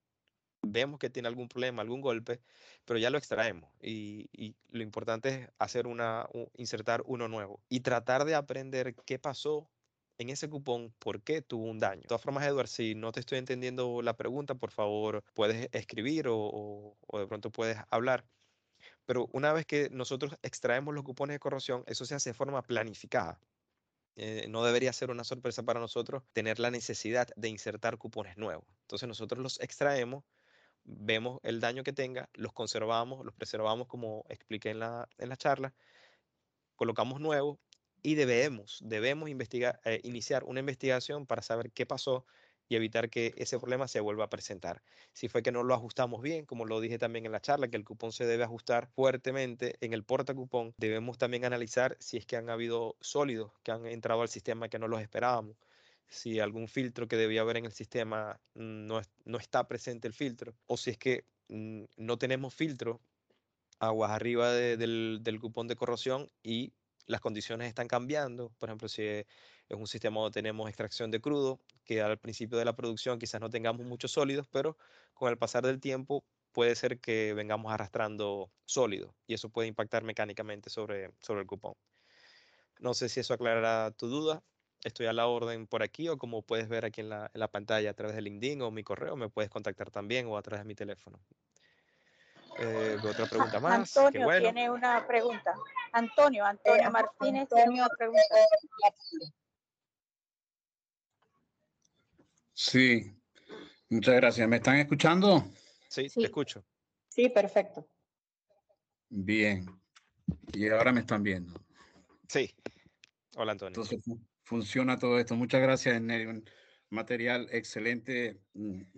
vemos que tiene algún problema, algún golpe, pero ya lo extraemos y lo importante es insertar uno nuevo y tratar de aprender qué pasó en ese cupón, por qué tuvo un daño. De todas formas, Edward, si no te estoy entendiendo la pregunta, por favor, puedes escribir o de pronto puedes hablar. Pero una vez que nosotros extraemos los cupones de corrosión, eso se hace de forma planificada. No debería ser una sorpresa para nosotros tener la necesidad de insertar cupones nuevos. Entonces nosotros los extraemos, vemos el daño que tenga, los conservamos, los preservamos como expliqué en la charla, colocamos nuevos y debemos iniciar una investigación para saber qué pasó y evitar que ese problema se vuelva a presentar. Si fue que no lo ajustamos bien, como lo dije también en la charla, que el cupón se debe ajustar fuertemente en el portacupón, debemos también analizar si es que han habido sólidos que han entrado al sistema que no los esperábamos. Si algún filtro que debía haber en el sistema no está presente el filtro, o si es que no tenemos filtro aguas arriba del cupón de corrosión y las condiciones están cambiando. Por ejemplo, si es un sistema donde tenemos extracción de crudo, que al principio de la producción quizás no tengamos muchos sólidos, pero con el pasar del tiempo puede ser que vengamos arrastrando sólidos y eso puede impactar mecánicamente sobre el cupón. No sé si eso aclarará tu duda. Estoy a la orden por aquí o como puedes ver aquí en la pantalla a través de LinkedIn o mi correo, me puedes contactar también o a través de mi teléfono. Veo otra pregunta más. Qué Antonio bueno. tiene una pregunta. Antonio Martínez tiene una pregunta. Sí, muchas gracias. ¿Me están escuchando? Sí, Sí. te escucho. Sí, perfecto. Bien. Y ahora me están viendo. Sí. Hola, Antonio. Entonces funciona todo esto. Muchas gracias, Neri. Un material excelente,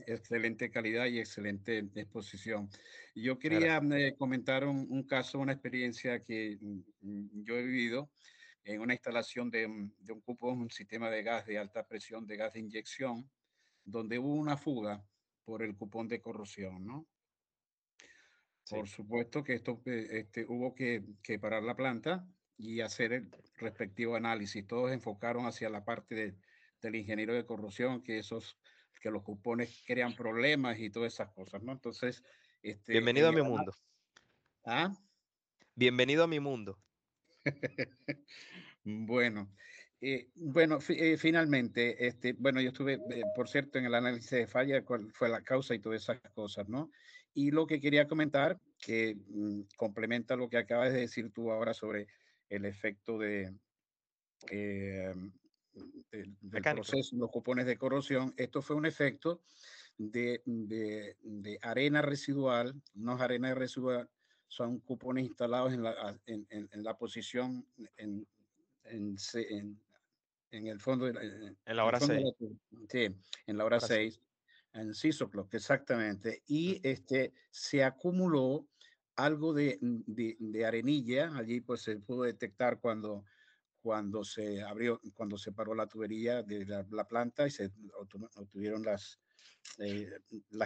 excelente calidad y excelente exposición. Yo quería comentar un caso, una experiencia que yo he vivido en una instalación de un cupón, un sistema de gas de alta presión, de gas de inyección, donde hubo una fuga por el cupón de corrosión, ¿no? Sí. Por supuesto que esto hubo que parar la planta y hacer el respectivo análisis. Todos enfocaron hacia la parte del ingeniero de corrosión, que los cupones crean problemas y todas esas cosas, ¿no? Entonces, Bienvenido a mi mundo. ¿Ah? Bienvenido a mi mundo. Bueno, finalmente, bueno, yo estuve, por cierto, en el análisis de falla, cuál fue la causa y todas esas cosas, ¿no? Y lo que quería comentar, que complementa lo que acabas de decir tú ahora sobre el efecto del proceso, los cupones de corrosión, esto fue un efecto de arena residual, unos arenas residuales, son cupones instalados en la posición en el fondo, En la hora 6. Sí, en la hora 6, en Sisoclock, exactamente. Y se acumuló algo de arenilla, allí pues se pudo detectar cuando se abrió, cuando se paró la tubería de la planta y se obtuvieron las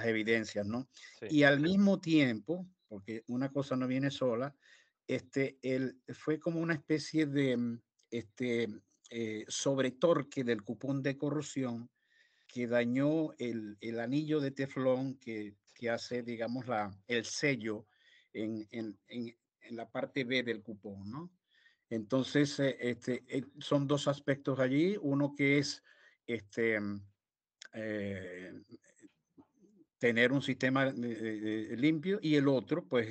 evidencias, ¿no? Sí. Y al mismo tiempo, porque una cosa no viene sola, fue como una especie de sobretorque del cupón de corrosión que dañó el anillo de teflón que hace, digamos, el sello en la parte B del cupón, ¿no? Entonces, son dos aspectos allí, uno que es tener un sistema limpio y el otro, pues,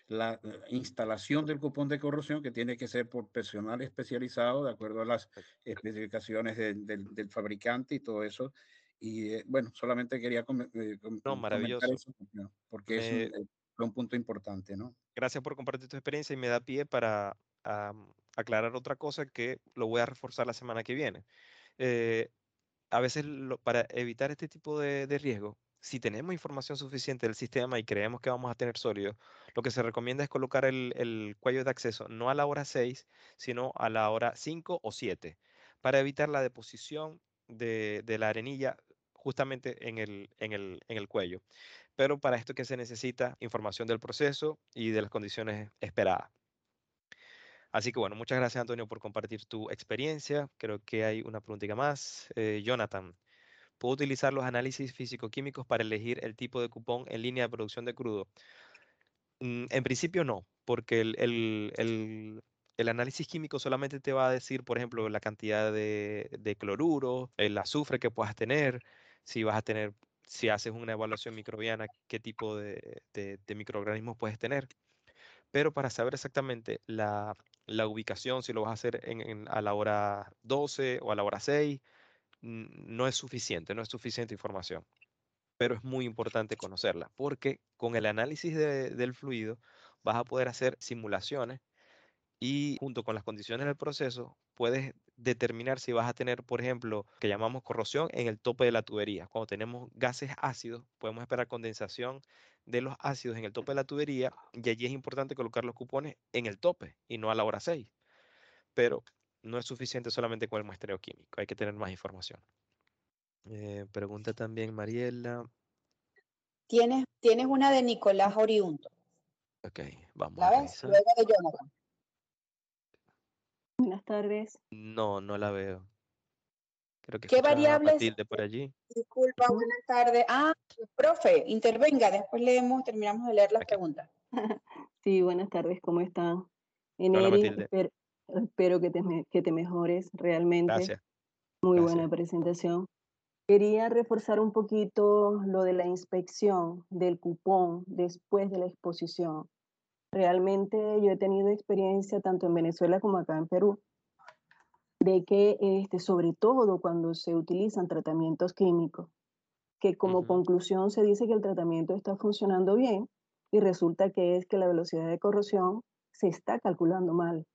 la instalación del cupón de corrosión que tiene que ser por personal especializado de acuerdo a las especificaciones del fabricante y todo eso. Y bueno, solamente quería comentar eso porque fue un punto importante, ¿no? Gracias por compartir tu experiencia y me da pie para aclarar otra cosa que lo voy a reforzar la semana que viene. A veces para evitar este tipo de riesgo, si tenemos información suficiente del sistema y creemos que vamos a tener sólidos, lo que se recomienda es colocar el cuello de acceso no a la hora 6, sino a la hora 5 o 7, para evitar la deposición de la arenilla justamente en el cuello. Pero para esto que se necesita información del proceso y de las condiciones esperadas. Así que bueno, muchas gracias Antonio por compartir tu experiencia. Creo que hay una preguntita más. Jonathan, ¿puedo utilizar los análisis físico-químicos para elegir el tipo de cupón en línea de producción de crudo? En principio no, porque el análisis químico solamente te va a decir, por ejemplo, la cantidad de cloruro, el azufre que puedas tener, si haces una evaluación microbiana, qué tipo de microorganismos puedes tener. Pero para saber exactamente la ubicación, si lo vas a hacer a la hora 12 o a la hora 6, no es suficiente información. Pero es muy importante conocerla, porque con el análisis del fluido vas a poder hacer simulaciones y junto con las condiciones del proceso puedes determinar si vas a tener, por ejemplo, que llamamos corrosión en el tope de la tubería. Cuando tenemos gases ácidos, podemos esperar condensación de los ácidos en el tope de la tubería, y allí es importante colocar los cupones en el tope y no a la hora 6. Pero no es suficiente solamente con el muestreo químico, hay que tener más información. Pregunta también Mariela. Tienes una de Nicolás Oriundo. Ok, vamos ¿La a ves? revisar. Luego de Jonathan. Buenas tardes. No, no la veo. Creo que ¿Qué escuchaba a variables? Matilde por allí. Disculpa, buenas tardes. Profe, intervenga, después terminamos de leer las Aquí. preguntas. Sí, buenas tardes, ¿cómo están? Hola, Eneri, Matilde. espero que te mejores realmente. Gracias. Muy Gracias. buena presentación. Quería reforzar un poquito lo de la inspección del cupón después de la exposición. Realmente yo he tenido experiencia tanto en Venezuela como acá en Perú, de que sobre todo cuando se utilizan tratamientos químicos, que como conclusión se dice que el tratamiento está funcionando bien y resulta que es que la velocidad de corrosión se está calculando mal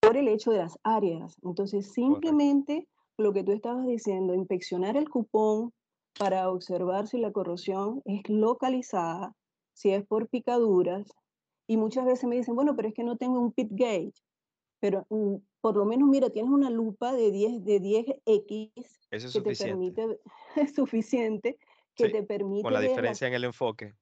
por el hecho de las áreas. Entonces, simplemente lo que tú estabas diciendo, inspeccionar el cupón para observar si la corrosión es localizada, si es por picaduras, y muchas veces me dicen, bueno, pero es que no tengo un pit gauge, pero por lo menos, mira, tienes una lupa de 10X Eso es que te suficiente. permite, es suficiente, que Sí, te permite con la ver diferencia en el enfoque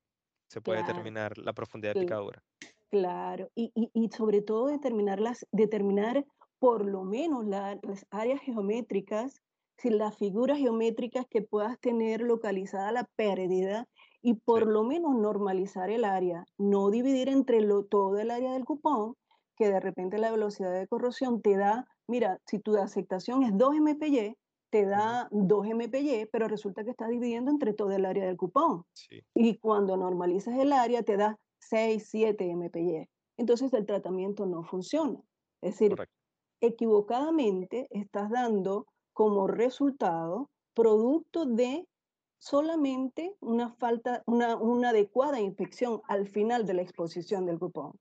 se puede Claro, determinar la profundidad de picadura. claro, y sobre todo determinar por lo menos las áreas geométricas, si las figuras geométricas que puedas tener localizada la pérdida, y por lo menos normalizar el área, no dividir entre todo el área del cupón, que de repente la velocidad de corrosión te da, mira, si tu aceptación es 2 mpy, te da 2 mpy, pero resulta que estás dividiendo entre todo el área del cupón. Sí. Y cuando normalizas el área te da 6, 7 mpy. Entonces el tratamiento no funciona. Es decir, Correcto. equivocadamente estás dando como resultado producto de solamente una adecuada inspección al final de la exposición del cupón.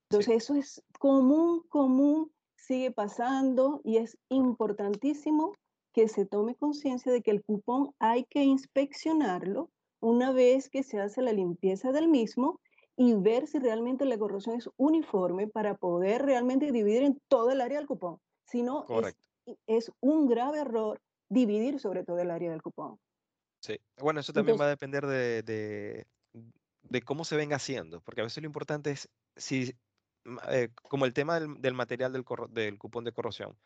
Entonces eso es común, sigue pasando y es importantísimo que se tome conciencia de que el cupón hay que inspeccionarlo una vez que se hace la limpieza del mismo y ver si realmente la corrosión es uniforme para poder realmente dividir en todo el área del cupón. Si no, es un grave error dividir sobre todo el área del cupón. Sí, bueno, eso también va a depender de cómo se venga haciendo, porque a veces lo importante es, como el tema del material del cupón de corrosión,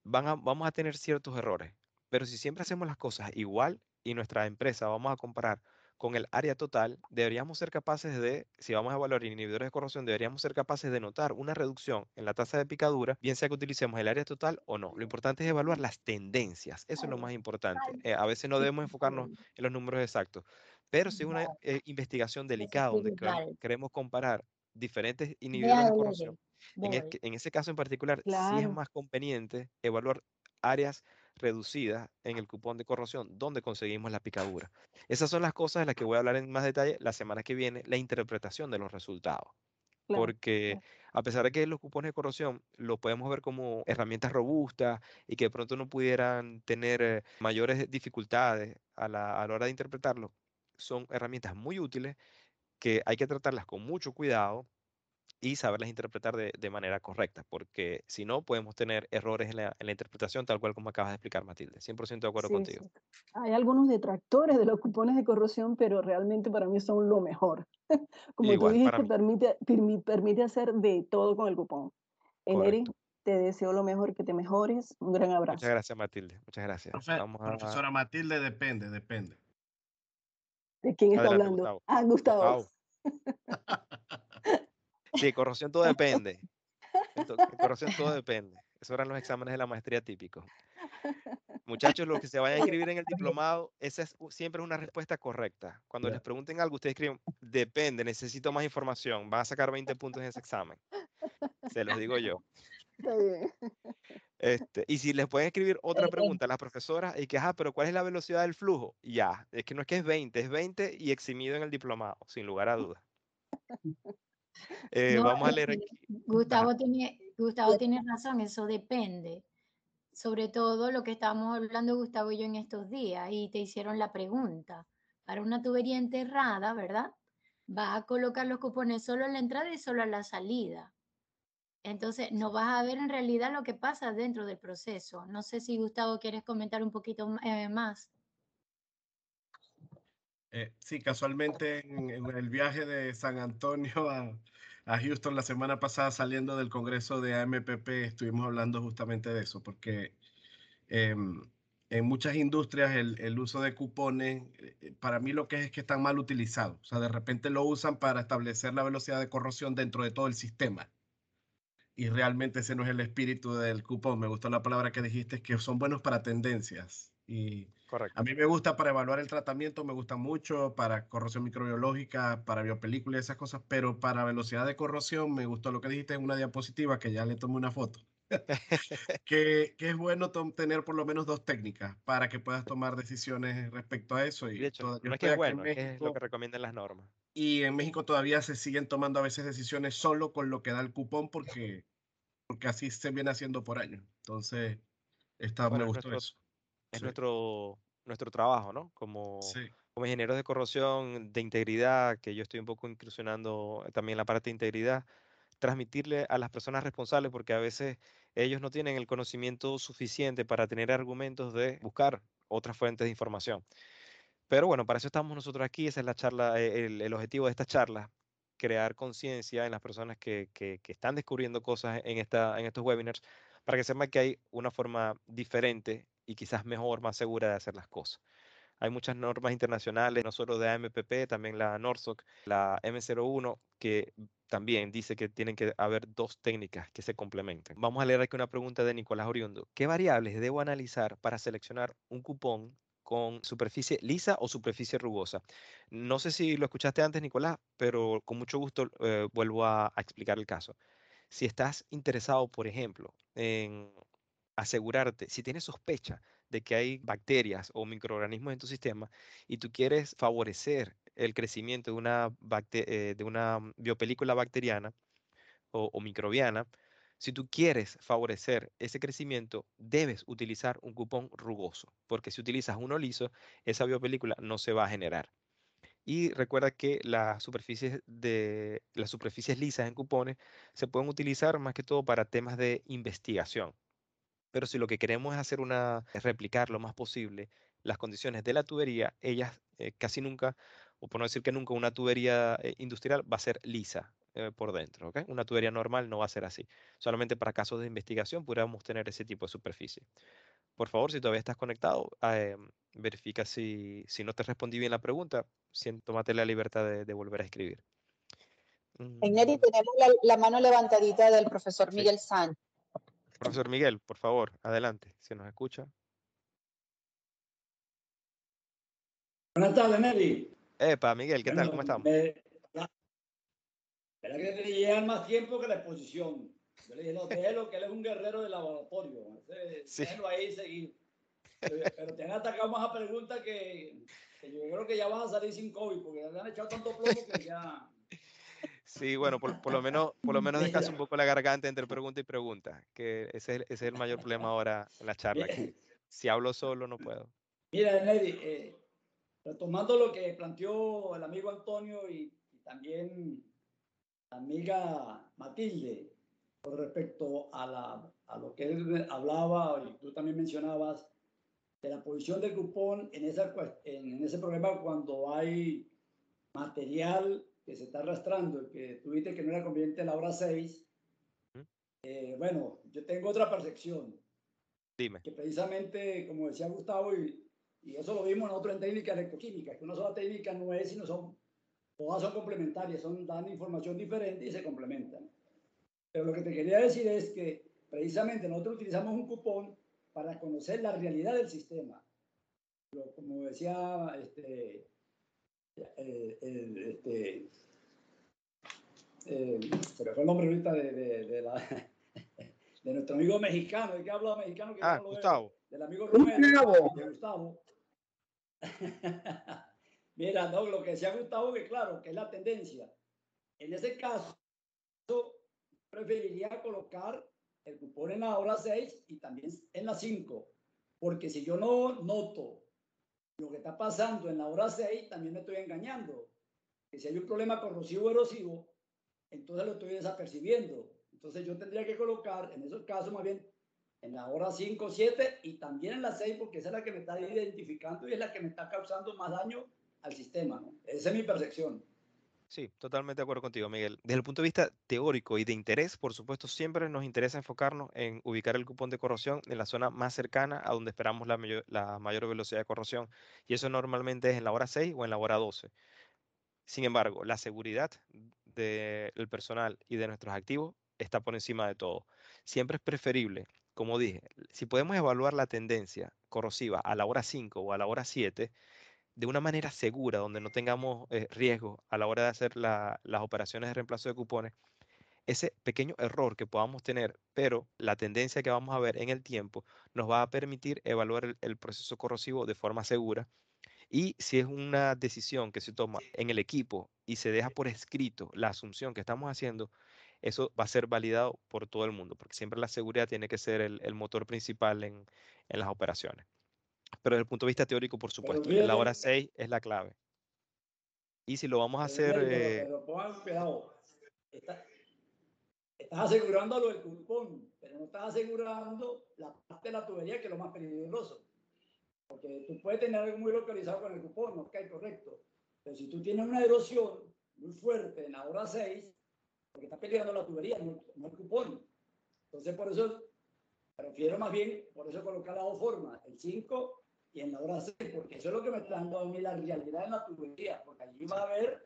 vamos a tener ciertos errores, pero si siempre hacemos las cosas igual y nuestra empresa vamos a comparar con el área total, deberíamos ser capaces de, si vamos a evaluar inhibidores de corrosión, deberíamos ser capaces de notar una reducción en la tasa de picadura, bien sea que utilicemos el área total o no. Lo importante es evaluar las tendencias, eso es lo más importante. A veces no debemos enfocarnos en los números exactos, pero si es una investigación delicada donde queremos comparar diferentes inhibidores de corrosión, en ese caso en particular, sí es más conveniente evaluar áreas reducidas en el cupón de corrosión donde conseguimos la picadura. Esas son las cosas de las que voy a hablar en más detalle la semana que viene, la interpretación de los resultados. Porque a pesar de que los cupones de corrosión los podemos ver como herramientas robustas y que de pronto no pudieran tener mayores dificultades a la hora de interpretarlo, son herramientas muy útiles que hay que tratarlas con mucho cuidado y saberlas interpretar de manera correcta, porque si no podemos tener errores en la interpretación, tal cual como acabas de explicar, Matilde. 100% de acuerdo contigo. Sí. Hay algunos detractores de los cupones de corrosión, pero realmente para mí son lo mejor. Como Igual, tú para dijiste, mí. permite hacer de todo con el cupón. Eneri, te deseo lo mejor, que te mejores. Un gran abrazo. Muchas gracias, Matilde. Muchas gracias. Profesora Matilde, depende. ¿De quién está Adelante, hablando? Gustavo. Gustavo. Sí, corrosión todo depende. En corrosión todo depende. Esos eran los exámenes de la maestría típicos. Muchachos, los que se vayan a inscribir en el diplomado, esa siempre es una respuesta correcta. Cuando les pregunten algo, ustedes escriben, depende, necesito más información. Van a sacar 20 puntos en ese examen. Se los digo yo. Está bien. Y si les pueden escribir otra pregunta a las profesoras, y que, pero ¿cuál es la velocidad del flujo? Ya, es que no es que es 20 y eximido en el diplomado, sin lugar a dudas. Vamos a leer aquí. Gustavo tiene razón, eso depende. sobre todo lo que estábamos hablando Gustavo y yo en estos días, y te hicieron la pregunta. Para una tubería enterrada, ¿verdad? Vas a colocar los cupones solo en la entrada y solo a la salida. Entonces, no vas a ver en realidad lo que pasa dentro del proceso. No sé si Gustavo quieres comentar un poquito más. Sí, casualmente en el viaje de San Antonio a Houston la semana pasada, saliendo del Congreso de AMPP, estuvimos hablando justamente de eso, porque en muchas industrias el uso de cupones, para mí lo que es que están mal utilizados. O sea, de repente lo usan para establecer la velocidad de corrosión dentro de todo el sistema. Y realmente ese no es el espíritu del cupón. Me gustó la palabra que dijiste, que son buenos para tendencias. Y Correcto. a mí me gusta para evaluar el tratamiento, me gusta mucho para corrosión microbiológica, para biopelículas y esas cosas, pero para velocidad de corrosión me gustó lo que dijiste en una diapositiva, que ya le tomé una foto. que es bueno tener por lo menos 2 técnicas para que puedas tomar decisiones respecto a eso. De Y hecho, yo no es que estoy es aquí en bueno, es que es lo que México, recomiendan las normas. y en México todavía se siguen tomando a veces decisiones solo con lo que da el cupón porque así se viene haciendo por años. Entonces, me Bueno, gustó eso. es Sí, nuestro trabajo, ¿no? Como sí, ingenieros de corrosión, de integridad, que yo estoy un poco incursionando también la parte de integridad, transmitirle a las personas responsables, porque a veces ellos no tienen el conocimiento suficiente para tener argumentos de buscar otras fuentes de información. Pero bueno, para eso estamos nosotros aquí, esa es la charla, el objetivo de esta charla, crear conciencia en las personas que están descubriendo cosas en estos webinars, para que sepan que hay una forma diferente y quizás mejor, más segura de hacer las cosas. Hay muchas normas internacionales, no solo de AMPP, también la NORSOC, la M01, que también dice que tienen que haber 2 técnicas que se complementen. Vamos a leer aquí una pregunta de Nicolás Oriundo. ¿Qué variables debo analizar para seleccionar un cupón con superficie lisa o superficie rugosa? No sé si lo escuchaste antes, Nicolás, pero con mucho gusto vuelvo a explicar el caso. Si estás interesado, por ejemplo, en asegurarte, si tienes sospecha de que hay bacterias o microorganismos en tu sistema y tú quieres favorecer el crecimiento de una biopelícula bacteriana o microbiana, si tú quieres favorecer ese crecimiento, debes utilizar un cupón rugoso, porque si utilizas uno liso, esa biopelícula no se va a generar. Y recuerda que las superficies lisas en cupones se pueden utilizar más que todo para temas de investigación. Pero si lo que queremos es replicar lo más posible las condiciones de la tubería, ellas casi nunca, o por no decir que nunca, una tubería industrial va a ser lisa por dentro, ¿ok? Una tubería normal no va a ser así. Solamente para casos de investigación podríamos tener ese tipo de superficie. Por favor, si todavía estás conectado, verifica si no te respondí bien la pregunta, tómate la libertad de volver a escribir. Neri, tenemos la mano levantadita del profesor Sí. Miguel Sánchez. Profesor Miguel, por favor, adelante, si nos escucha. Buenas tardes, Neri. Epa, Miguel, ¿qué tal? ¿Cómo estamos? Espera que te llevan más tiempo que la exposición. Yo le dije, no, déjelo, que él es un guerrero de laboratorio. Sí. Déjelo ahí seguir. Pero te han atacado más a preguntas que yo creo que ya van a salir sin COVID, porque le han echado tanto plomo que ya... Sí, bueno, por lo menos descansa un poco la garganta entre pregunta y pregunta, que ese es el mayor problema ahora en la charla, que si hablo solo no puedo. Mira, Neri, retomando lo que planteó el amigo Antonio y también la amiga Matilde, con respecto a lo que él hablaba y tú también mencionabas, de la posición del cupón en ese problema cuando hay material que se está arrastrando, que tú viste que no era conveniente la hora 6. Bueno, yo tengo otra percepción. Dime. Que precisamente, como decía Gustavo, y eso lo vimos nosotros en técnica electroquímica, que una sola técnica no es, sino todas son complementarias, dan información diferente y se complementan. Pero lo que te quería decir es que precisamente nosotros utilizamos un cupón para conocer la realidad del sistema. Pero como decía se me fue el nombre ahorita de nuestro amigo mexicano, ¿de qué habla mexicano? Que ya no lo Gustavo. veo, del amigo Romero, de Gustavo. Mira, no, lo que decía Gustavo, que claro, que es la tendencia. En ese caso, preferiría colocar el cupón en la hora 6 y también en la 5. Porque si yo no noto lo que está pasando en la hora 6, también me estoy engañando. Que si hay un problema corrosivo o erosivo, entonces lo estoy desapercibiendo. Entonces yo tendría que colocar, en esos casos más bien, en la hora 5, 7 y también en la 6, porque esa es la que me está identificando y es la que me está causando más daño al sistema, ¿no? Esa es mi percepción. Sí, totalmente de acuerdo contigo, Miguel. Desde el punto de vista teórico y de interés, por supuesto, siempre nos interesa enfocarnos en ubicar el cupón de corrosión en la zona más cercana a donde esperamos la mayor velocidad de corrosión. Y eso normalmente es en la hora 6 o en la hora 12. Sin embargo, la seguridad del personal y de nuestros activos está por encima de todo. Siempre es preferible, como dije, si podemos evaluar la tendencia corrosiva a la hora 5 o a la hora 7, de una manera segura, donde no tengamos riesgo a la hora de hacer las operaciones de reemplazo de cupones, ese pequeño error que podamos tener, pero la tendencia que vamos a ver en el tiempo, nos va a permitir evaluar el proceso corrosivo de forma segura. Y si es una decisión que se toma en el equipo y se deja por escrito la asunción que estamos haciendo, eso va a ser validado por todo el mundo, porque siempre la seguridad tiene que ser el motor principal en las operaciones. Pero desde el punto de vista teórico, por supuesto, en la hora 6 es la clave. Y si lo vamos a hacer... Pero pongan cuidado. Estás asegurando lo del cupón, pero no estás asegurando la parte de la tubería, que es lo más peligroso. Porque tú puedes tener algo muy localizado con el cupón, ok, correcto. Pero si tú tienes una erosión muy fuerte en la hora 6, porque está peligrando la tubería, no el cupón. Entonces, por eso prefiero más bien, por eso colocar las dos formas, el 5 y en la hora 6, porque eso es lo que me está dando a mí la realidad en la tubería, porque allí va a haber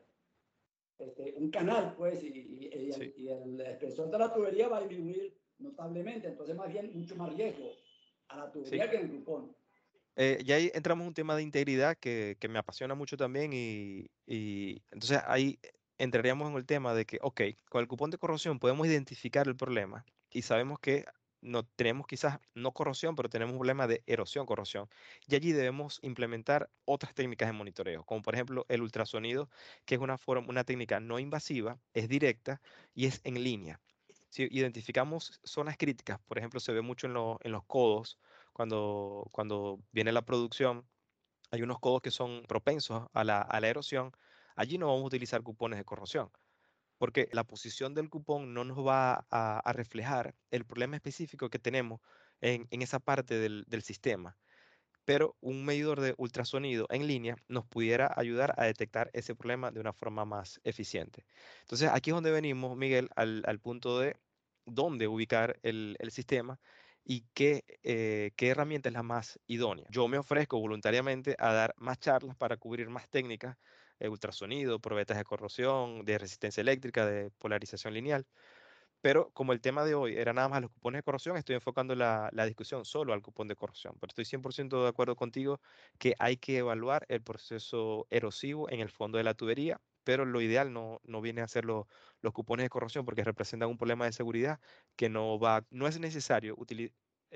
un canal, pues, y el espesor de la tubería va a disminuir notablemente, entonces más bien mucho más riesgo a la tubería que en el cupón. Ya ahí entramos en un tema de integridad que me apasiona mucho también y entonces ahí entraríamos en el tema de que, ok, con el cupón de corrosión podemos identificar el problema y sabemos que no tenemos quizás no corrosión, pero tenemos un problema de erosión-corrosión. Y allí debemos implementar otras técnicas de monitoreo, como por ejemplo el ultrasonido, que es una técnica no invasiva, es directa y es en línea. Si identificamos zonas críticas, por ejemplo, se ve mucho en los codos, cuando viene la producción, hay unos codos que son propensos a la erosión. Allí no vamos a utilizar cupones de corrosión, porque la posición del cupón no nos va a reflejar el problema específico que tenemos en esa parte del sistema. Pero un medidor de ultrasonido en línea nos pudiera ayudar a detectar ese problema de una forma más eficiente. Entonces, aquí es donde venimos, Miguel, al punto de dónde ubicar el sistema y qué herramienta es la más idónea. Yo me ofrezco voluntariamente a dar más charlas para cubrir más técnicas, ultrasonido, probetas de corrosión, de resistencia eléctrica, de polarización lineal. Pero como el tema de hoy era nada más los cupones de corrosión, estoy enfocando la discusión solo al cupón de corrosión. Pero estoy 100% de acuerdo contigo que hay que evaluar el proceso erosivo en el fondo de la tubería, pero lo ideal no viene a ser los cupones de corrosión porque representan un problema de seguridad que no es necesario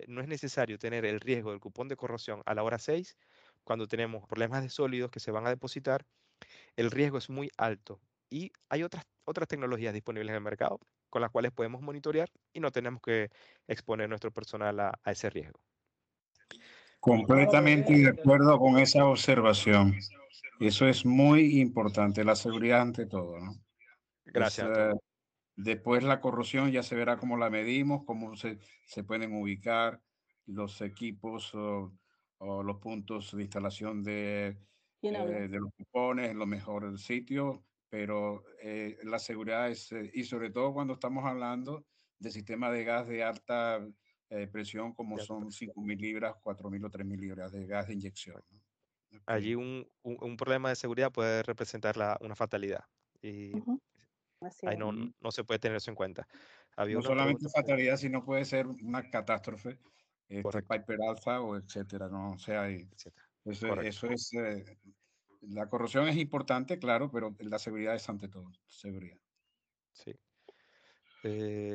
no es necesario tener el riesgo del cupón de corrosión a la hora 6 cuando tenemos problemas de sólidos que se van a depositar. El riesgo es muy alto y hay otras tecnologías disponibles en el mercado con las cuales podemos monitorear y no tenemos que exponer nuestro personal a ese riesgo. Completamente de acuerdo con esa observación. Eso es muy importante, la seguridad ante todo, ¿no? Gracias, Antonio. Después la corrosión ya se verá cómo la medimos, cómo se pueden ubicar los equipos o los puntos de instalación de los cupones en los mejores sitios, pero la seguridad es, y sobre todo cuando estamos hablando de sistemas de gas de alta presión como son 5.000 libras, 4.000 o 3.000 libras de gas de inyección, ¿no? Okay. Allí un problema de seguridad puede representar una fatalidad y ahí no se puede tener eso en cuenta. No solamente fatalidad, sino puede ser una catástrofe, Piper Alpha o etcétera, ¿no? O sea, eso es, la corrosión es importante, claro, pero la seguridad es ante todo, seguridad. Sí.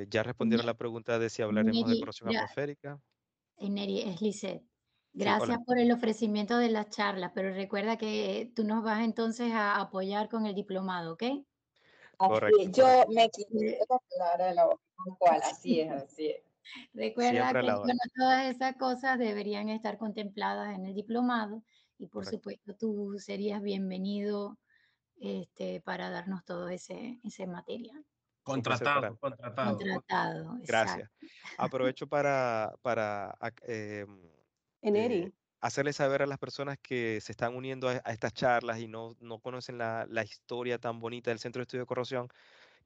Ya respondieron la pregunta de si hablaremos de corrosión atmosférica. Neri, es Lisette. Gracias por el ofrecimiento de la charla, pero recuerda que tú nos vas entonces a apoyar con el diplomado, ¿ok? Así es, yo me quiero aclarar la voz, así es. Recuerda Siempre a que, la hora. bueno, todas esas cosas deberían estar contempladas en el diplomado y por Correcto. supuesto tú serías bienvenido para darnos todo ese material. Un placer para mí. Contratado. Contratado, Gracias. exacto. Aprovecho para Eneri, hacerles saber a las personas que se están uniendo a estas charlas y no conocen la historia tan bonita del Centro de Estudio de Corrosión,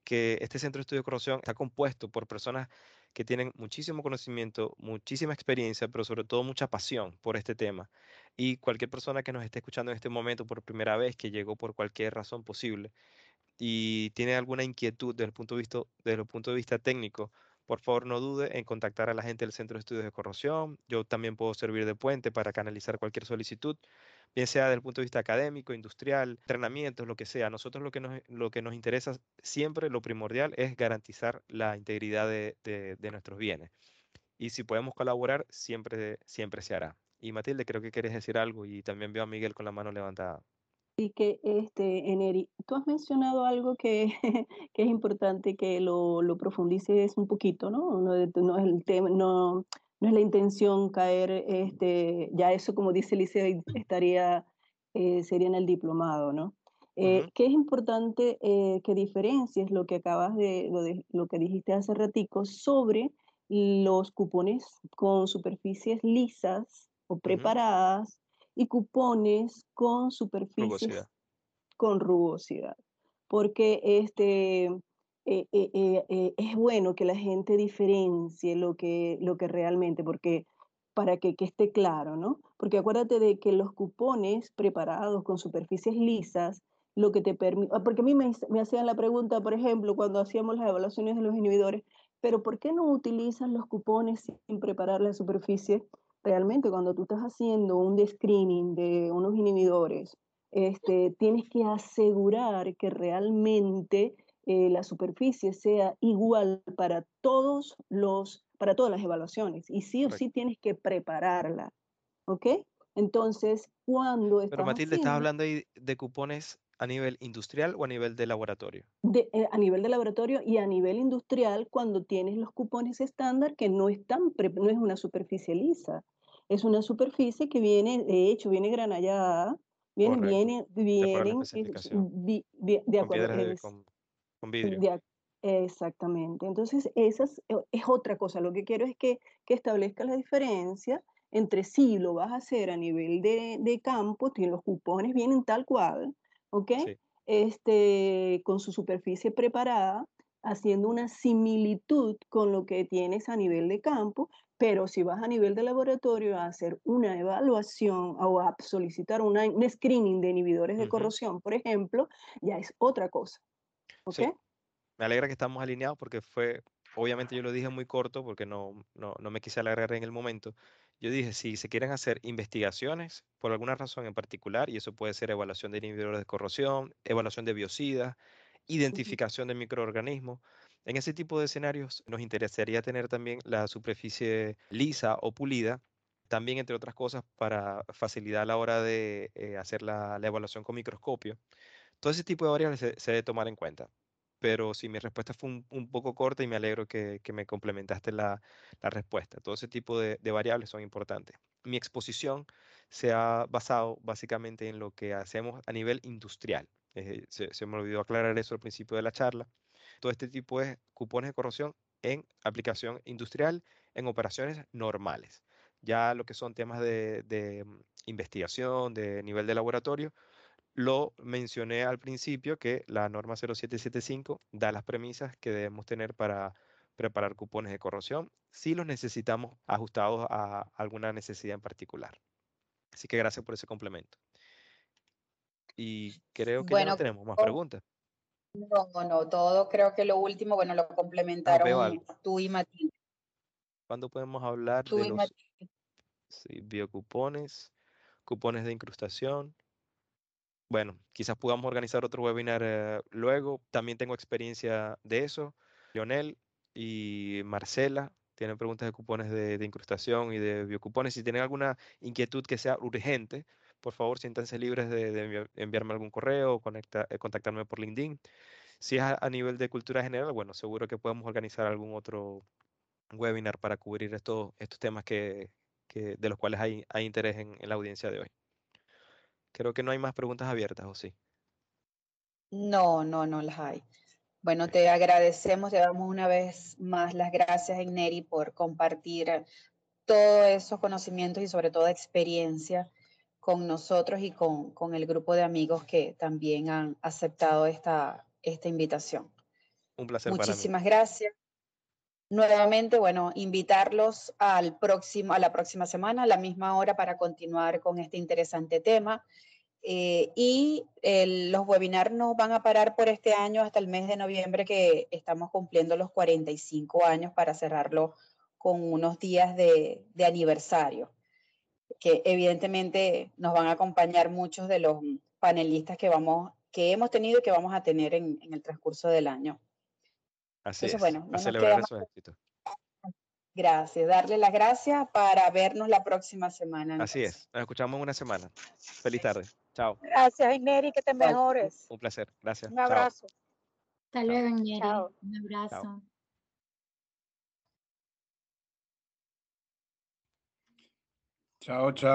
que este Centro de Estudio de Corrosión está compuesto por personas que tienen muchísimo conocimiento, muchísima experiencia, pero sobre todo mucha pasión por este tema. Y cualquier persona que nos esté escuchando en este momento por primera vez, que llegó por cualquier razón posible, y tiene alguna inquietud desde el punto de vista técnico, por favor no dude en contactar a la gente del Centro de Estudios de Corrosión. Yo también puedo servir de puente para canalizar cualquier solicitud, bien sea desde el punto de vista académico, industrial, entrenamientos, lo que sea. Nosotros lo que nos interesa siempre, lo primordial, es garantizar la integridad de nuestros bienes. Y si podemos colaborar, siempre se hará. Y Matilde, creo que quieres decir algo y también veo a Miguel con la mano levantada. y que Eneri, tú has mencionado algo que, que es importante que lo profundices un poquito, ¿no? No es el tema, no es la intención caer, ya eso como dice Liceo estaría, sería en el diplomado, ¿no? Ujú. Que es importante que diferencies lo que acabas lo que dijiste hace ratico sobre los cupones con superficies lisas o Ujú. preparadas y cupones con Rugosidad. superficies con rugosidad. Porque es bueno que la gente diferencie lo que realmente, porque para que esté claro, ¿no? Porque acuérdate de que los cupones preparados con superficies lisas, lo que te permite, porque a mí me hacían la pregunta, por ejemplo, cuando hacíamos las evaluaciones de los inhibidores, pero ¿por qué no utilizan los cupones sin preparar la superficie? Realmente, cuando tú estás haciendo un screening de unos inhibidores, tienes que asegurar que realmente la superficie sea igual para todas las evaluaciones y sí o Correcto. sí tienes que prepararla, ¿ok? Entonces, cuando Pero estás Matilde, ¿estás haciendo hablando ahí de cupones a nivel industrial o a nivel de laboratorio? a nivel de laboratorio y a nivel industrial, cuando tienes los cupones estándar que no no es una superficie lisa, es una superficie que viene, de hecho, viene granallada, Correcto. De acuerdo a la vienen, especificación. de Con acuerdo, piedras con vidrio. de exactamente. Entonces, esa es otra cosa. Lo que quiero es que establezca la diferencia entre si lo vas a hacer a nivel de campo, los cupones vienen tal cual, ¿ok? Sí. Con su superficie preparada, haciendo una similitud con lo que tienes a nivel de campo, pero si vas a nivel de laboratorio a hacer una evaluación o a solicitar un screening de inhibidores de Ujú. corrosión, por ejemplo, ya es otra cosa, ¿ok? Sí. Me alegra que estamos alineados porque obviamente yo lo dije muy corto porque no me quise alargar en el momento. Yo dije, si se quieren hacer investigaciones por alguna razón en particular, y eso puede ser evaluación de inhibidores de corrosión, evaluación de biocidas, Ujú. identificación de microorganismos, en ese tipo de escenarios nos interesaría tener también la superficie lisa o pulida, también entre otras cosas para facilitar a la hora de hacer la evaluación con microscopio. Todo ese tipo de variables se debe tomar en cuenta. Pero sí, mi respuesta fue un poco corta y me alegro que me complementaste la respuesta. Todo ese tipo de variables son importantes. Mi exposición se ha basado básicamente en lo que hacemos a nivel industrial. Se me olvidó aclarar eso al principio de la charla. Todo este tipo de cupones de corrosión en aplicación industrial, en operaciones normales. Ya lo que son temas de investigación, de nivel de laboratorio, lo mencioné al principio que la norma 0775 da las premisas que debemos tener para preparar cupones de corrosión si los necesitamos ajustados a alguna necesidad en particular. Así que gracias por ese complemento. Y creo que ya no Bueno, tenemos más preguntas. no, todo creo que lo último, bueno, lo Veo complementaron algo. tú y Matilde. ¿Cuándo podemos hablar Tú de y los Matilde. biocupones, cupones de incrustación? Bueno, quizás podamos organizar otro webinar luego. También tengo experiencia de eso. Lionel y Marcela tienen preguntas de cupones de incrustación y de biocupones. Si tienen alguna inquietud que sea urgente, por favor, siéntanse libres de enviarme algún correo o contactarme por LinkedIn. Si es a nivel de cultura general, bueno, seguro que podemos organizar algún otro webinar para cubrir estos temas de los cuales hay interés en la audiencia de hoy. Creo que no hay más preguntas abiertas, ¿o sí? No las hay. Bueno, te agradecemos, te damos una vez más las gracias, Enneri, por compartir todos esos conocimientos y sobre todo experiencia con nosotros y con el grupo de amigos que también han aceptado esta invitación. Un placer para mí. Muchísimas gracias. Nuevamente, bueno, invitarlos a la próxima semana, a la misma hora, para continuar con este interesante tema. Los webinars no van a parar por este año hasta el mes de noviembre, que estamos cumpliendo los 45 años, para cerrarlo con unos días de aniversario, que evidentemente nos van a acompañar muchos de los panelistas que hemos tenido y que vamos a tener en el transcurso del año. Así Entonces, es, bueno, no a nos celebrar queda esos más. éxitos. Gracias, darle las gracias para vernos la próxima semana. Así es, nos escuchamos en una semana. Feliz tarde. Chao. Gracias, Enneri, que te mejores. Un placer, gracias. Un abrazo. Hasta luego, Enneri. Chao. Un abrazo. Chao, chao.